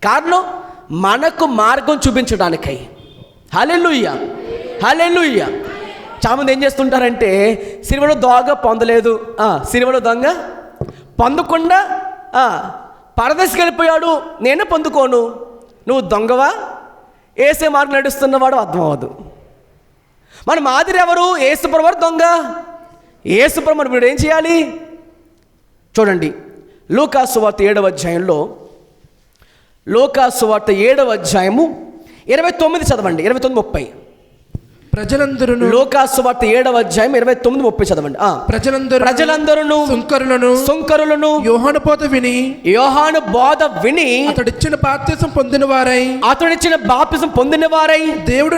కారణం మనకు మార్గం చూపించడానికై. హల్లెలూయా, హల్లెలూయా. చాలామంది ఏం చేస్తుంటారంటే సిలువలో దొంగ పొందలేదు, సిలువలో దొంగ పొందకుండా పరదేశికి వెళ్ళిపోయాడు, నేనే పొందుకోను, నువ్వు దొంగవా, ఏసే మార్గం నడుస్తున్నవాడు అర్థం అవ్వదు. మన మాదిరి ఎవరు? యేసు ప్రభువు దొంగ. యేసు ప్రభువు మరి మీరు ఏం చేయాలి? చూడండి లూకా సువార్త 7వ అధ్యాయంలో, లూకా సువార్త 7వ అధ్యాయము 29 చదవండి, 29-30. ప్రజలందరూ లూకా సువార్త 7వ అధ్యాయం 29-30 చదవండి. ప్రజలందరూ సుంకరులను యోహాను బోధ విని అతడిచ్చిన బాప్తిసం పొందిన వారై దేవుడు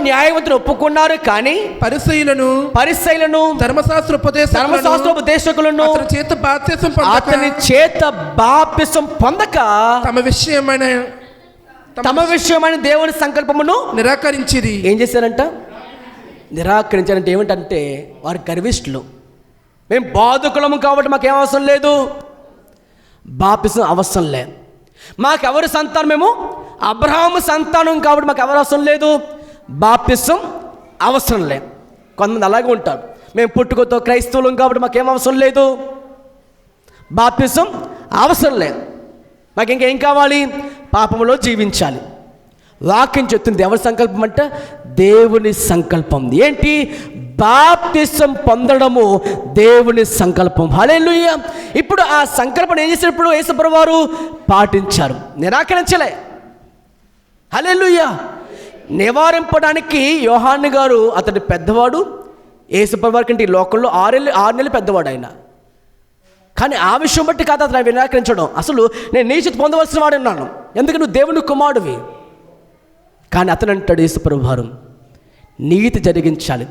న్యాయవంతుడు ఒప్పుకున్నారు. కానీ పరిసయ్యులను ధర్మశాస్త్రోపదేశకులను అతని చేత బాప్తిసం పొందక తమ విషయమైన దేవుని సంకల్పమును నిరాకరించిరి. ఏం చేశారంట? నిరాకరించారంటే ఏమిటంటే వారు గర్విష్ఠులు. మేము బాధకులము కాబట్టి మాకేం అవసరం లేదు, బాప్తిసం అవసరం లేదు. మాకెవరి సంతానం? మేము అబ్రహాము సంతానం కాబట్టి మాకు ఎవరు అవసరం లేదు, బాప్తిసం అవసరం లేదు. కొంతమంది అలాగే ఉంటారు, మేము పుట్టుకతో క్రైస్తవులం కాబట్టి మాకేం అవసరం లేదు, బాప్తిసం అవసరం లేదు, మాకు ఇంకేం కావాలి? పాపములో జీవించాలి. వాక్యం చెప్తుంది ఎవరి సంకల్పం అంటే దేవుని సంకల్పం. ఏంటి? బాప్తిసం పొందడము దేవుని సంకల్పం. హల్లెలూయా. ఇప్పుడు ఆ సంకల్పం ఏం చేసినప్పుడు యేసు ప్రభువు వారు పాటించారు, నిరాకరించలే. హల్లెలూయా. నివారింపడానికి యోహాను గారు అతడి పెద్దవాడు, యేసు ప్రభువు వారి కంటే ఈ లోకంలో 6 నెలలు పెద్దవాడు ఆయన. కానీ ఆ విషయం బట్టి కాదు అతను నిరాకరించడం. అసలు నేను నీ చేతి పొందవలసిన వాడు అన్నాను, ఎందుకు నువ్వు దేవుని కుమారుడివి. కానీ అతను అంటాడు యేసు ప్రభువు వారు నీతి జరిగించాలి,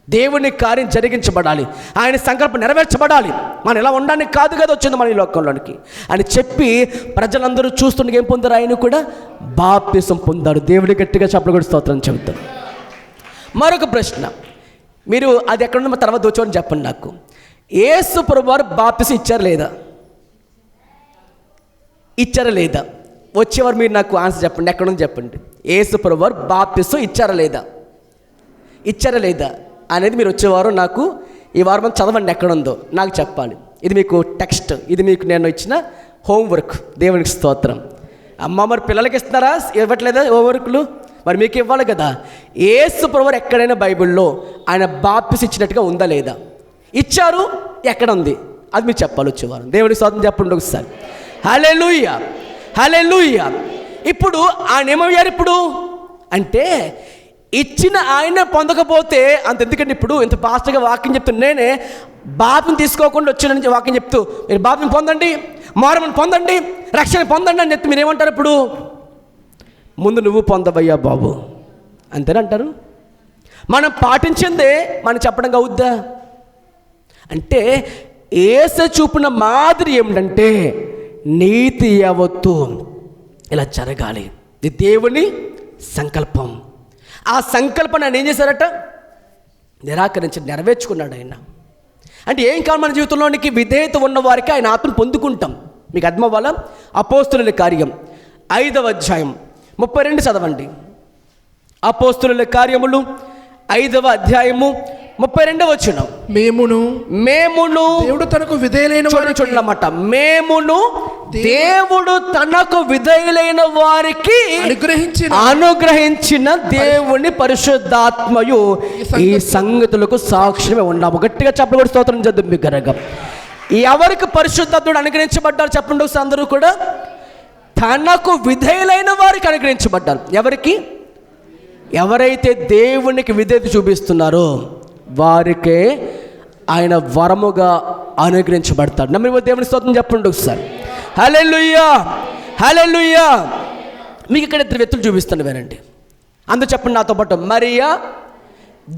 దేవుని కార్యం జరిగించబడాలి, ఆయన సంకల్పం నెరవేర్చబడాలి, మనం ఎలా ఉండడానికి కాదు కదా వచ్చింది మన ఈ లోకంలోనికి అని చెప్పి ప్రజలందరూ చూస్తుండగా ఏం పొందారు? ఆయన కూడా బాప్తిసం పొందారు. దేవుడి గట్టిగా చప్పట్లు కొట్టి స్తోత్రం చెబుతారు. మరొక ప్రశ్న, మీరు అది ఎక్కడుందో తర్వాత వచ్చామని చెప్పండి నాకు. యేసు ప్రభువు వారు బాప్తిసం ఇచ్చారా లేదా? వచ్చేవారు మీరు నాకు ఆన్సర్ చెప్పండి, ఎక్కడుందో చెప్పండి. యేసు ప్రభువు వారు బాప్తిసం ఇచ్చారా లేదా అనేది మీరు వచ్చేవారు నాకు ఈ వారం చదవండి, ఎక్కడుందో నాకు చెప్పాలి. ఇది మీకు టెక్స్ట్, ఇది మీకు నేను ఇచ్చిన హోంవర్క్. దేవునికి స్తోత్రం. అమ్మ మరి పిల్లలకి ఇస్తున్నారా? ఇవ్వట్లేదా హోంవర్క్లు? మరి మీకు ఇవ్వాలి కదా. యేసు ప్రభువు వారు ఎక్కడైనా బైబిల్లో ఆయన బాప్తిసం ఇచ్చినట్టుగా ఉందా లేదా? ఇచ్చారు, ఎక్కడ ఉంది అది మీరు చెప్పాలి వచ్చేవారు. దేవుడికి స్తోత్రం చెప్పండి ఒకసారి. హల్లెలూయా, హల్లెలూయా. ఇప్పుడు ఆయన ఏమయ్యారు ఇప్పుడు అంటే ఇచ్చిన ఆయన పొందకపోతే అంత ఎందుకంటే ఇప్పుడు ఇంత ఫాస్ట్గా వాక్యం చెప్తున్నా నేనే బాప్తిసం తీసుకోకుండా వచ్చిన వాక్యం చెప్తూ మీరు బాప్తిసం పొందండి, మారుమని పొందండి, రక్షణ పొందండి అని చెప్తే మీరు ఏమంటారు? ఇప్పుడు ముందు నువ్వు పొందవయ్యా బాబు అంతేనా అంటారు? మనం పాటించిందే మనం చెప్పడం అవుద్దా? అంటే యేసు చూపిన మాదిరి ఏమిటంటే నీతి యావత్తు ఇలా జరగాలి, ఇది దేవుని సంకల్పం. ఆ సంకల్పాన్ని ఆయన ఏం చేశారట? నిరాకరించి నెరవేర్చుకున్నాడు ఆయన. అంటే ఏం కావాలి మన జీవితంలోనికి? విధేయత ఉన్న వారికి ఆయన ఆత్మను పొందుకుంటాం. మీకు అర్థమవ్వాలా? అపోస్తుల కార్యం 5వ అధ్యాయం 32 చదవండి. అపోస్తుల కార్యములు 5వ అధ్యాయము 32వ వచనం. మేమును దేవుడు తనకు విధేయులైన చూడన్నమాట. మేమును దేవుడు తనకు విధేయులైన వారికి అనుగ్రహించిన దేవుని పరిశుద్ధాత్మయు ఈ సంగతులకు సాక్ష్యమే ఉన్నాము. గట్టిగా చెప్పలు కూడా స్తోత్రం చేద్దాం మీకు గనక. ఎవరికి పరిశుద్ధాత్ముడు అనుగ్రహించబడ్డారు చెప్పండి ఒకసారి అందరూ కూడా? తనకు విధేయులైన వారికి అనుగ్రహించబడ్డారు. ఎవరికి? ఎవరైతే దేవునికి విధేయత చూపిస్తున్నారో వారికే ఆయన వరముగా అనుగ్రహించబడతాడు. నమ్మి దేవుని స్తోత్రం చెప్పండి ఒకసారి. హల్లెలూయా, హల్లెలూయా. మీకు ఇక్కడ 2 వ్యక్తులు చూపిస్తాను, వినండి. అందరూ చెప్పండి నాతో పాటు. మరియా,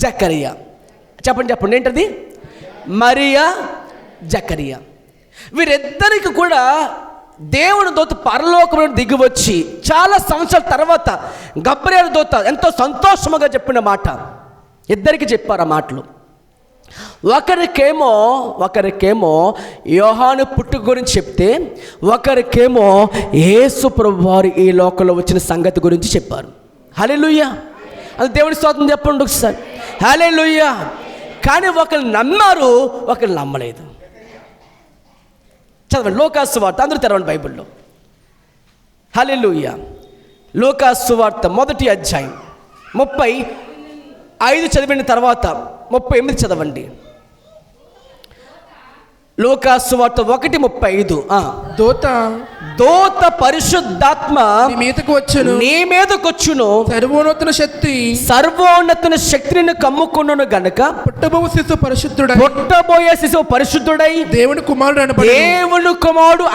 జకరియా. చెప్పండి ఏంటది? మరియా, జకరియా. వీరిద్దరికి కూడా దేవుని దూత పరలోకంలో దిగి వచ్చి చాలా సంవత్సరాల తర్వాత గబ్రియేలు దూత ఎంతో సంతోషముగా చెప్పిన మాట ఇద్దరికి చెప్పారు. ఆ మాటలు ఒకరికేమో యోహాను పుట్టుక గురించి చెప్తే, ఒకరికేమో యేసు ప్రభువారు ఈ లోకంలో వచ్చిన సంగతి గురించి చెప్పారు. హల్లెలూయా, అది దేవుని స్తోత్రం చెప్పండి ఒకసారి. హల్లెలూయా. కానీ ఒకరు నమ్మారు, ఒకరు నమ్మలేదు. చదవండి లూకాసు వార్త, అందరూ తెరవండి బైబిల్లో. హల్లెలూయా. లూకాసు వార్త 1వ అధ్యాయం 35 చదివిన తర్వాత 38 చదవండి. లూకాసు వార్త 1:35. దూత పరిశుద్ధాత్మ నీ మీదకొచ్చును, సర్వోన్నతుని శక్తిని కమ్ముకున్నాను గనక పుట్టబోయే శిశువు పరిశుద్ధుడై దేవుని కుమారుడు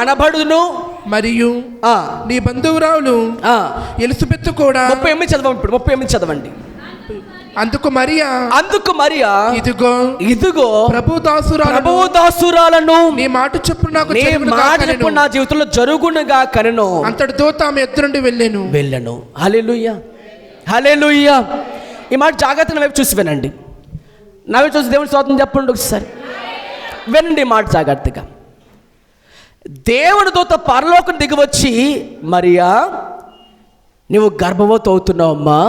అనబడును. మరియు నీ బంధువురాలు ఎలిజబెత్ కూడా 38 చదవండి. అందుకు మరియా ఇదిగో ప్రభు దాసురాలను నీ మాట చొప్పున నా జీవితంలో జరుగునుగా కనెను. అంతటి దూత ఆమె ఎదురుండి వెళ్ళెను. హల్లెలూయా, హల్లెలూయా. ఈ మాట జాగ్రత్తగా వైపు చూసి వినండి. నా వైపు చూసి దేవుని స్తోత్రం చెప్పండి ఒకసారి. వినండి ఈ మాట జాగ్రత్తగా. దేవుని దూత పరలోకం దిగి వచ్చి, మరియా నువ్వు గర్భవతి అవుతున్నావమ్మా,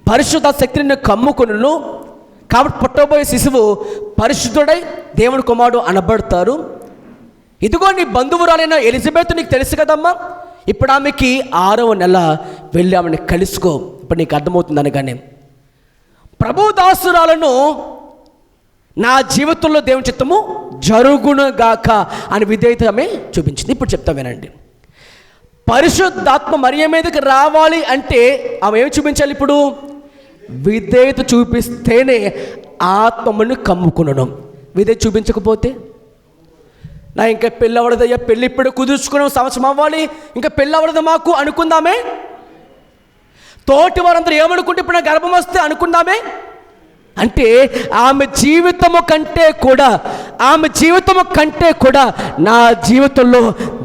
పరిశుద్ధ శక్తిని కమ్ముకును, కాబట్టి పుట్టబోయే శిశువు పరిశుద్ధుడై దేవుని కుమారుడు అనబడతారు. ఇదిగో నీ బంధువురాలైన ఎలిజబెత్ నీకు తెలుసు కదమ్మా, ఇప్పుడు ఆమెకి 6వ నెల, వెళ్ళి ఆమెను కలుసుకో. ఇప్పుడు నీకు అర్థమవుతుంది అనగానే ప్రభు దాసురాలను నా జీవితంలో దేవుని చిత్తము జరుగునుగాక అని విధేయత ఆమె చూపించింది. ఇప్పుడు చెప్తా వినండి. పరిశుద్ధాత్మ మరియ మీదకి రావాలి అంటే ఆమె ఏమి చూపించాలి? ఇప్పుడు విధేయత చూపిస్తేనే ఆత్మను కమ్ముకునడం. విధేయత చూపించకపోతే నా ఇంకా పెళ్ళి అవ్వడదయ్యా, పెళ్ళి ఇప్పుడు కుదుర్చుకున్నాం, సంవత్సరం అవ్వాలి, ఇంకా పెళ్ళి అవ్వడదు మాకు అనుకుందామే. తోటి వారందరూ ఏమనుకుంటే ఇప్పుడు నా గర్భం వస్తే అనుకుందామే. అంటే ఆమె జీవితము కంటే కూడా నా జీవితంలో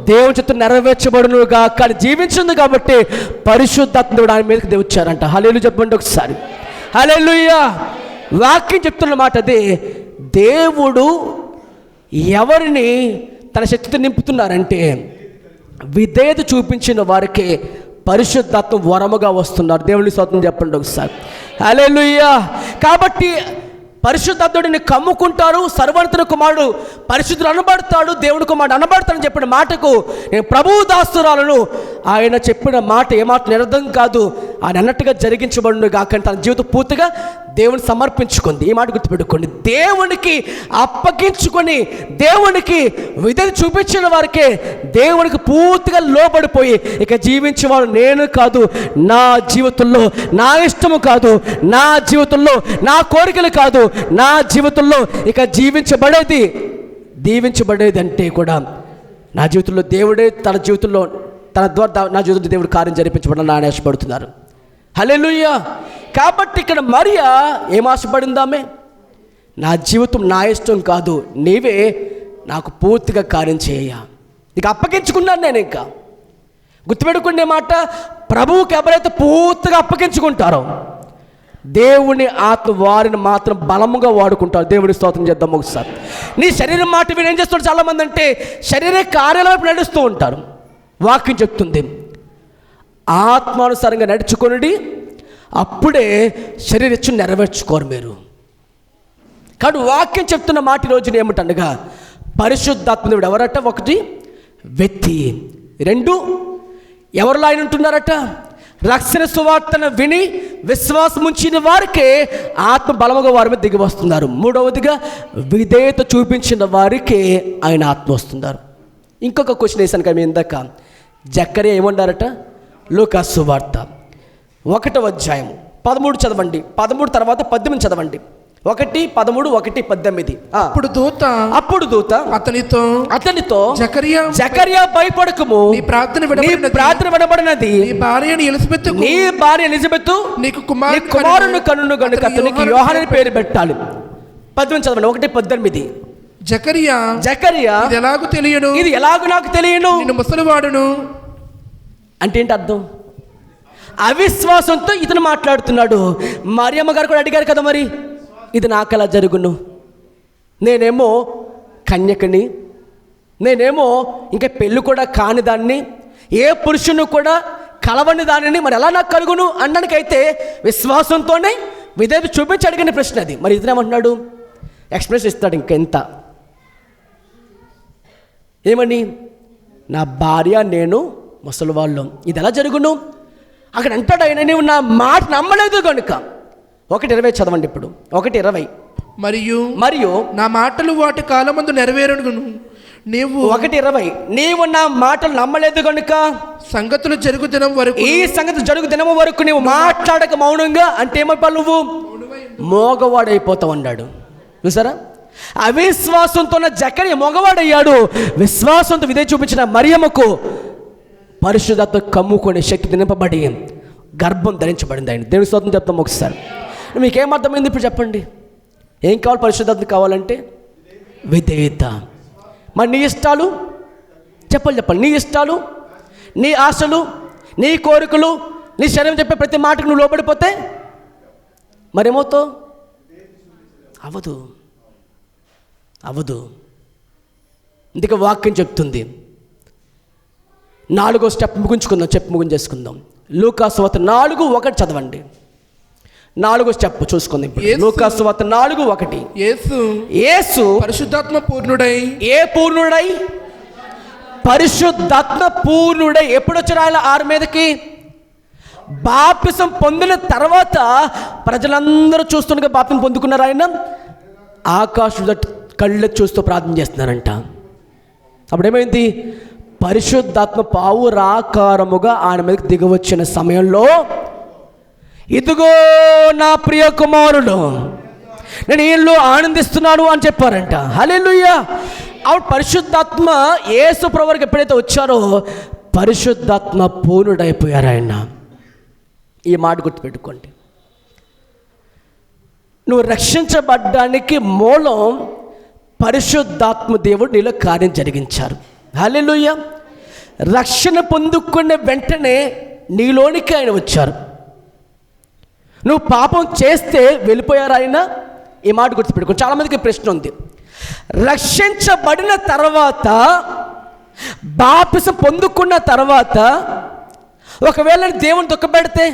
దేవుని చిత్తం నెరవేర్చబడునుగా కానీ జీవించింది కాబట్టి పరిశుద్ధాత్ముడు ఆమె మీదకి వచ్చారంట. హల్లెలూయా చెప్పండి ఒకసారి. హల్లెలూయా. వాక్యం చెప్తున్న మాట అదే. దేవుడు ఎవరిని తన శక్తితో నింపుతున్నారంటే విధేయత చూపించిన వారికి పరిశుద్ధాత్మ వరముగా వస్తున్నారు. దేవుని స్తోత్రం చెప్పండి ఒకసారి. హల్లెలూయా. కాబట్టి పరిశుద్ధాత్ముడిని కమ్ముకుంటారు. సర్వోన్నతుని కుమారుడు పరిశుద్ధుడు అనబడతాడు, దేవుని కుమారుడు అనబడతాడని చెప్పిన మాటకు నేను ప్రభువు దాసురాలను ఆయన చెప్పిన మాట ఏమాట నిరర్థం కాదు, ఆయన అన్నట్టుగా జరిగించబడును కాక తన జీవితం పూర్తిగా దేవుని సమర్పించుకుంది. ఈ మాట గుర్తుపెట్టుకోండి. దేవునికి అప్పగించుకొని దేవునికి విధేయత చూపించిన వారికే దేవునికి పూర్తిగా లోబడిపోయి ఇక జీవించేవాడు నేను కాదు, నా జీవితంలో నా ఇష్టము కాదు, నా జీవితంలో నా కోరికలు కాదు, నా జీవితంలో ఇక దీవించబడేది అంటే కూడా నా జీవితంలో దేవుడే తన జీవితంలో తన ద్వారా నా జీవితంలో దేవుడు కార్యం జరిపించబడాలని ఆయన ఆశపడుతున్నారు. హల్లెలూయా. కాబట్టి ఇక్కడ మరియా ఏం ఆశపడిందామే? నా జీవితం నా ఇష్టం కాదు, నీవే నాకు పూర్తిగా కార్యం చేయ, నీకు అప్పగించుకున్నాను నేను. ఇంకా గుర్తుపెట్టుకునే మాట, ప్రభువుకి ఎవరైతే పూర్తిగా అప్పగించుకుంటారో దేవుని ఆత్మ వారిని మాత్రం బలముగా వాడుకుంటారు. దేవుని స్తోత్రం చేద్దాం. ఒకసారి నీ శరీరం మాట వీరు ఏం చేస్తారు చాలామంది అంటే శరీర కార్యాల వైపు నడుస్తూ ఉంటారు. వాక్యం చెప్తుంది ఆత్మానుసారంగా నడుచుకొనిడి అప్పుడే శరీరచ్చు నెరవేర్చుకోరు మీరు. కానీ వాక్యం చెప్తున్న మాట ఈ రోజున ఏమిటనగా పరిశుద్ధాత్మ దేవుడు ఎవరట? ఒకటి వ్యక్తి, రెండు ఎవరిలో ఆయన ఉంటున్నారట? రక్షణ సువార్తను విని విశ్వాసం ఉంచిన వారికే ఆత్మ బలముగా వారి మీద దిగి వస్తున్నారు. మూడవదిగా విధేయత చూపించిన వారికే ఆయన ఆత్మ వస్తున్నారు. ఇంకొక క్వశ్చన్ వేసాను కదా ఇందాక, జకర్యా ఏమన్నారట? లూకా సువార్త 1వ అధ్యాయం 13 చదవండి, 13 తర్వాత 18 చదవండి. 1, 13, 1, 18. అప్పుడు దూత అతనితో జకర్యా భయపడకము, నీ ప్రార్థన వినబడినది, నీ భార్య ఎలిజబెత్ నీకు కుమారుని కనును గనుక అతనికి యోహాను పేరు పెట్టాలి. 18 చదవండి. 1, 18. జకర్యా ఇది ఎలాగూ నాకు తెలియను, ముసలివాడును. అంటే ఏంటి అర్థం? అవిశ్వాసంతో ఇతను మాట్లాడుతున్నాడు. మరియమ్మ గారు కూడా అడిగారు కదా, మరి ఇది నాకు ఎలా జరుగును? నేనేమో కన్యకని, నేనేమో ఇంకా పెళ్ళి కూడా కాని దాన్ని, ఏ పురుషుని కూడా కలవని దానిని, మరి ఎలా నాకు కలుగును అనడానికైతే విశ్వాసంతోనే విధేయత చూపించి అడిగిన ప్రశ్న అది. మరి ఇతనేమంటున్నాడు? ఎక్స్ప్రెస్ ఇస్తాడు ఇంకెంత, ఏమని? నా భార్య నేను ముసలివాళ్ళం, ఇది ఎలా జరుగును? అక్కడ అంటాడు ఆయన, నీవు నా మాట నమ్మలేదు కనుక. 1:20 చదవండి ఇప్పుడు. 1:20. మరియు నా మాటలు వాటి కాలమందు నెరవేరును, నీవు 1:20 నీవు నా మాటలు నమ్మలేదు కనుక సంగతులు జరుగు దినం వరకు, ఈ సంగతి జరుగు దినము వరకు నీవు మాట్లాడక మౌనంగా అంటే ఏమైపోవాలి? నువ్వు మోగవాడైపోతావు అన్నాడు. చూసారా? అవిశ్వాసంతో జకర్యా మగవాడయ్యాడు. విశ్వాసంతో విధేయత చూపించిన మరియమ్మకు పరిశుద్ధాత్మ కమ్ముకొని శక్తి నింపబడి గర్భం ధరించబడింది. ఆయన దేవుని స్తోత్రం చెప్తాం. ఒకసారి మీకేమర్థమైంది ఇప్పుడు చెప్పండి? ఏం కావాలి? పరిశుద్ధాత్మ కావాలంటే విధేయత. మరి నీ ఇష్టాలు చెప్పండి. నీ ఇష్టాలు, నీ ఆశలు, నీ కోరికలు, నీ శరీరం చెప్పే ప్రతి మాటకు నువ్వు లోబడిపోతే మరేమవుతావు? అవదు. అందుకే వాక్యం చెప్తుంది. 4వ స్టెప్ ముగించేసుకుందాం. లూకా సువార్త 4:1 చదవండి. 4వ స్టెప్ చూసుకుందాం. లూకా సువార్త 4:1. యేసు పరిశుద్ధాత్మ పూర్ణుడై, పరిశుద్ధాత్మ పూర్ణుడై ఎప్పుడు వచ్చారు ఆయన ఆరు మీదకి? బాప్తిసం పొందిన తర్వాత ప్రజలందరూ చూస్తుండగా బాప్తిసం పొందుకున్నారు. ఆయన ఆకాశం కళ్ళకి చూస్తూ ప్రార్థన చేస్తున్నారంట. అప్పుడేమైంది? పరిశుద్ధాత్మ పావురాకారముగా ఆయన మీదకి దిగవచ్చిన సమయంలో, ఇదిగో నా ప్రియ కుమారుడు, నేను ఈయనలో ఆనందిస్తున్నాను అని చెప్పారంట. హల్లెలూయా. అప్పుడు పరిశుద్ధాత్మ యేసు ప్రభువుకి ఎప్పుడైతే వచ్చారో పరిశుద్ధాత్మ పూర్ణుడైపోయారు ఆయన. ఈ మాట గుర్తుపెట్టుకోండి. నువ్వు రక్షించబడ్డానికి మూలం పరిశుద్ధాత్మ దేవుడు నీలో కార్యం జరిగించారు. హల్లెలూయా. రక్షణ పొందుకునే వెంటనే నీలోనికి ఆయన వచ్చారు. నువ్వు పాపం చేస్తే వెళ్ళిపోయారు ఆయన. ఈ మాట గుర్తుపెట్టుకో. చాలామందికి ప్రశ్న ఉంది, రక్షించబడిన తర్వాత బాప్తిసం పొందుకున్న తర్వాత ఒకవేళ దేవుని దుఃఖపెడితే,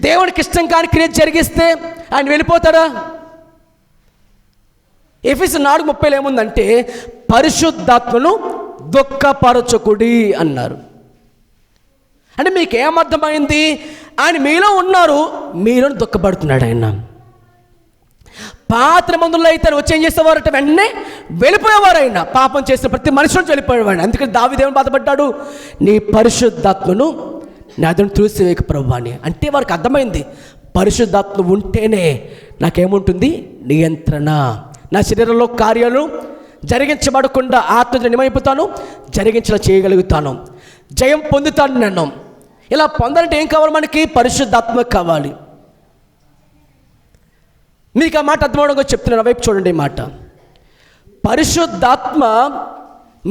దేవునికి ఇష్టం కాని క్రియ జరిగిస్తే ఆయన వెళ్ళిపోతారా? ఎఫెసీయులు 4:30 ఏముందంటే పరిశుద్ధాత్మను దుఃఖపరచకుడి అన్నారు. అంటే మీకేమర్థమైంది? ఆయన మీలో ఉన్నారు, మీలో దుఃఖపడుతున్నాడు ఆయన. పాత మందుల్లో అయితే వచ్చి ఏం చేసేవారట? వెంటనే వెళ్ళిపోయేవారు ఆయన. పాపం చేసిన ప్రతి మనిషి నుంచి వెళ్ళిపోయేవాడు. అందుకని దావీదేవుని బాధపడ్డాడు, నీ పరిశుద్ధాత్మను నా అతను తులసివేయక ప్రభువా అని. అంటే వారికి అర్థమైంది, పరిశుద్ధాత్మ ఉంటేనే నాకేముంటుంది? నియంత్రణ. నా శరీరంలో కార్యాలు జరిగించబడకుండా ఆత్మతో నిమైపోతాను, జరిగించేలా చేయగలుగుతాను, జయం పొందుతాను నన్ను. ఇలా పొందాలంటే ఏం కావాలి మనకి? పరిశుద్ధాత్మ కావాలి. మీకు ఆ మాట అర్థమవడంగా చెప్తున్నాను. వైపు చూడండి ఈ మాట. పరిశుద్ధాత్మ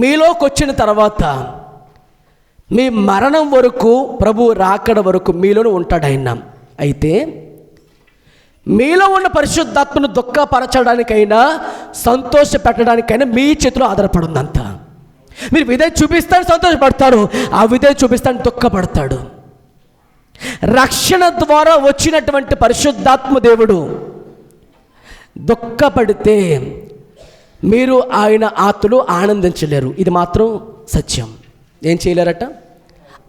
మీలోకి వచ్చిన తర్వాత మీ మరణం వరకు, ప్రభు రాకడ వరకు మీలోనే ఉంటాడు ఆయన. అయితే మీలో ఉన్న పరిశుద్ధాత్మను దుఃఖపరచడానికైనా సంతోష పెట్టడానికైనా మీ చేతిలో ఆధారపడి ఉందంతా. మీరు విధేయత చూపిస్తాను సంతోషపడతారు, ఆ విధేయత చూపిస్తాను దుఃఖపడతాడు. రక్షణ ద్వారా వచ్చినటువంటి పరిశుద్ధాత్మ దేవుడు దుఃఖపడితే మీరు ఆయన ఆత్మలో ఆనందించలేరు. ఇది మాత్రం సత్యం. ఏం చేయలేరట?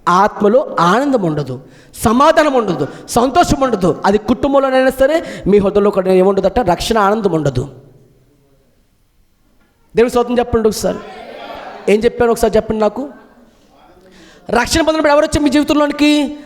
ఆత్మలో ఆనందం ఉండదు, సమాధానం ఉండదు, సంతోషం ఉండదు. అది కుటుంబంలోనైనా సరే, మీ హృదయంలో కూడా ఏముండదట? రక్షణ ఆనందం ఉండదు. దేవుని స్తోత్రం చెప్పండి ఒకసారి. ఏం చెప్పాను ఒకసారి చెప్పండి నాకు. రక్షణ పొందినప్పుడు ఎవరు వచ్చారు మీ జీవితంలోనికి?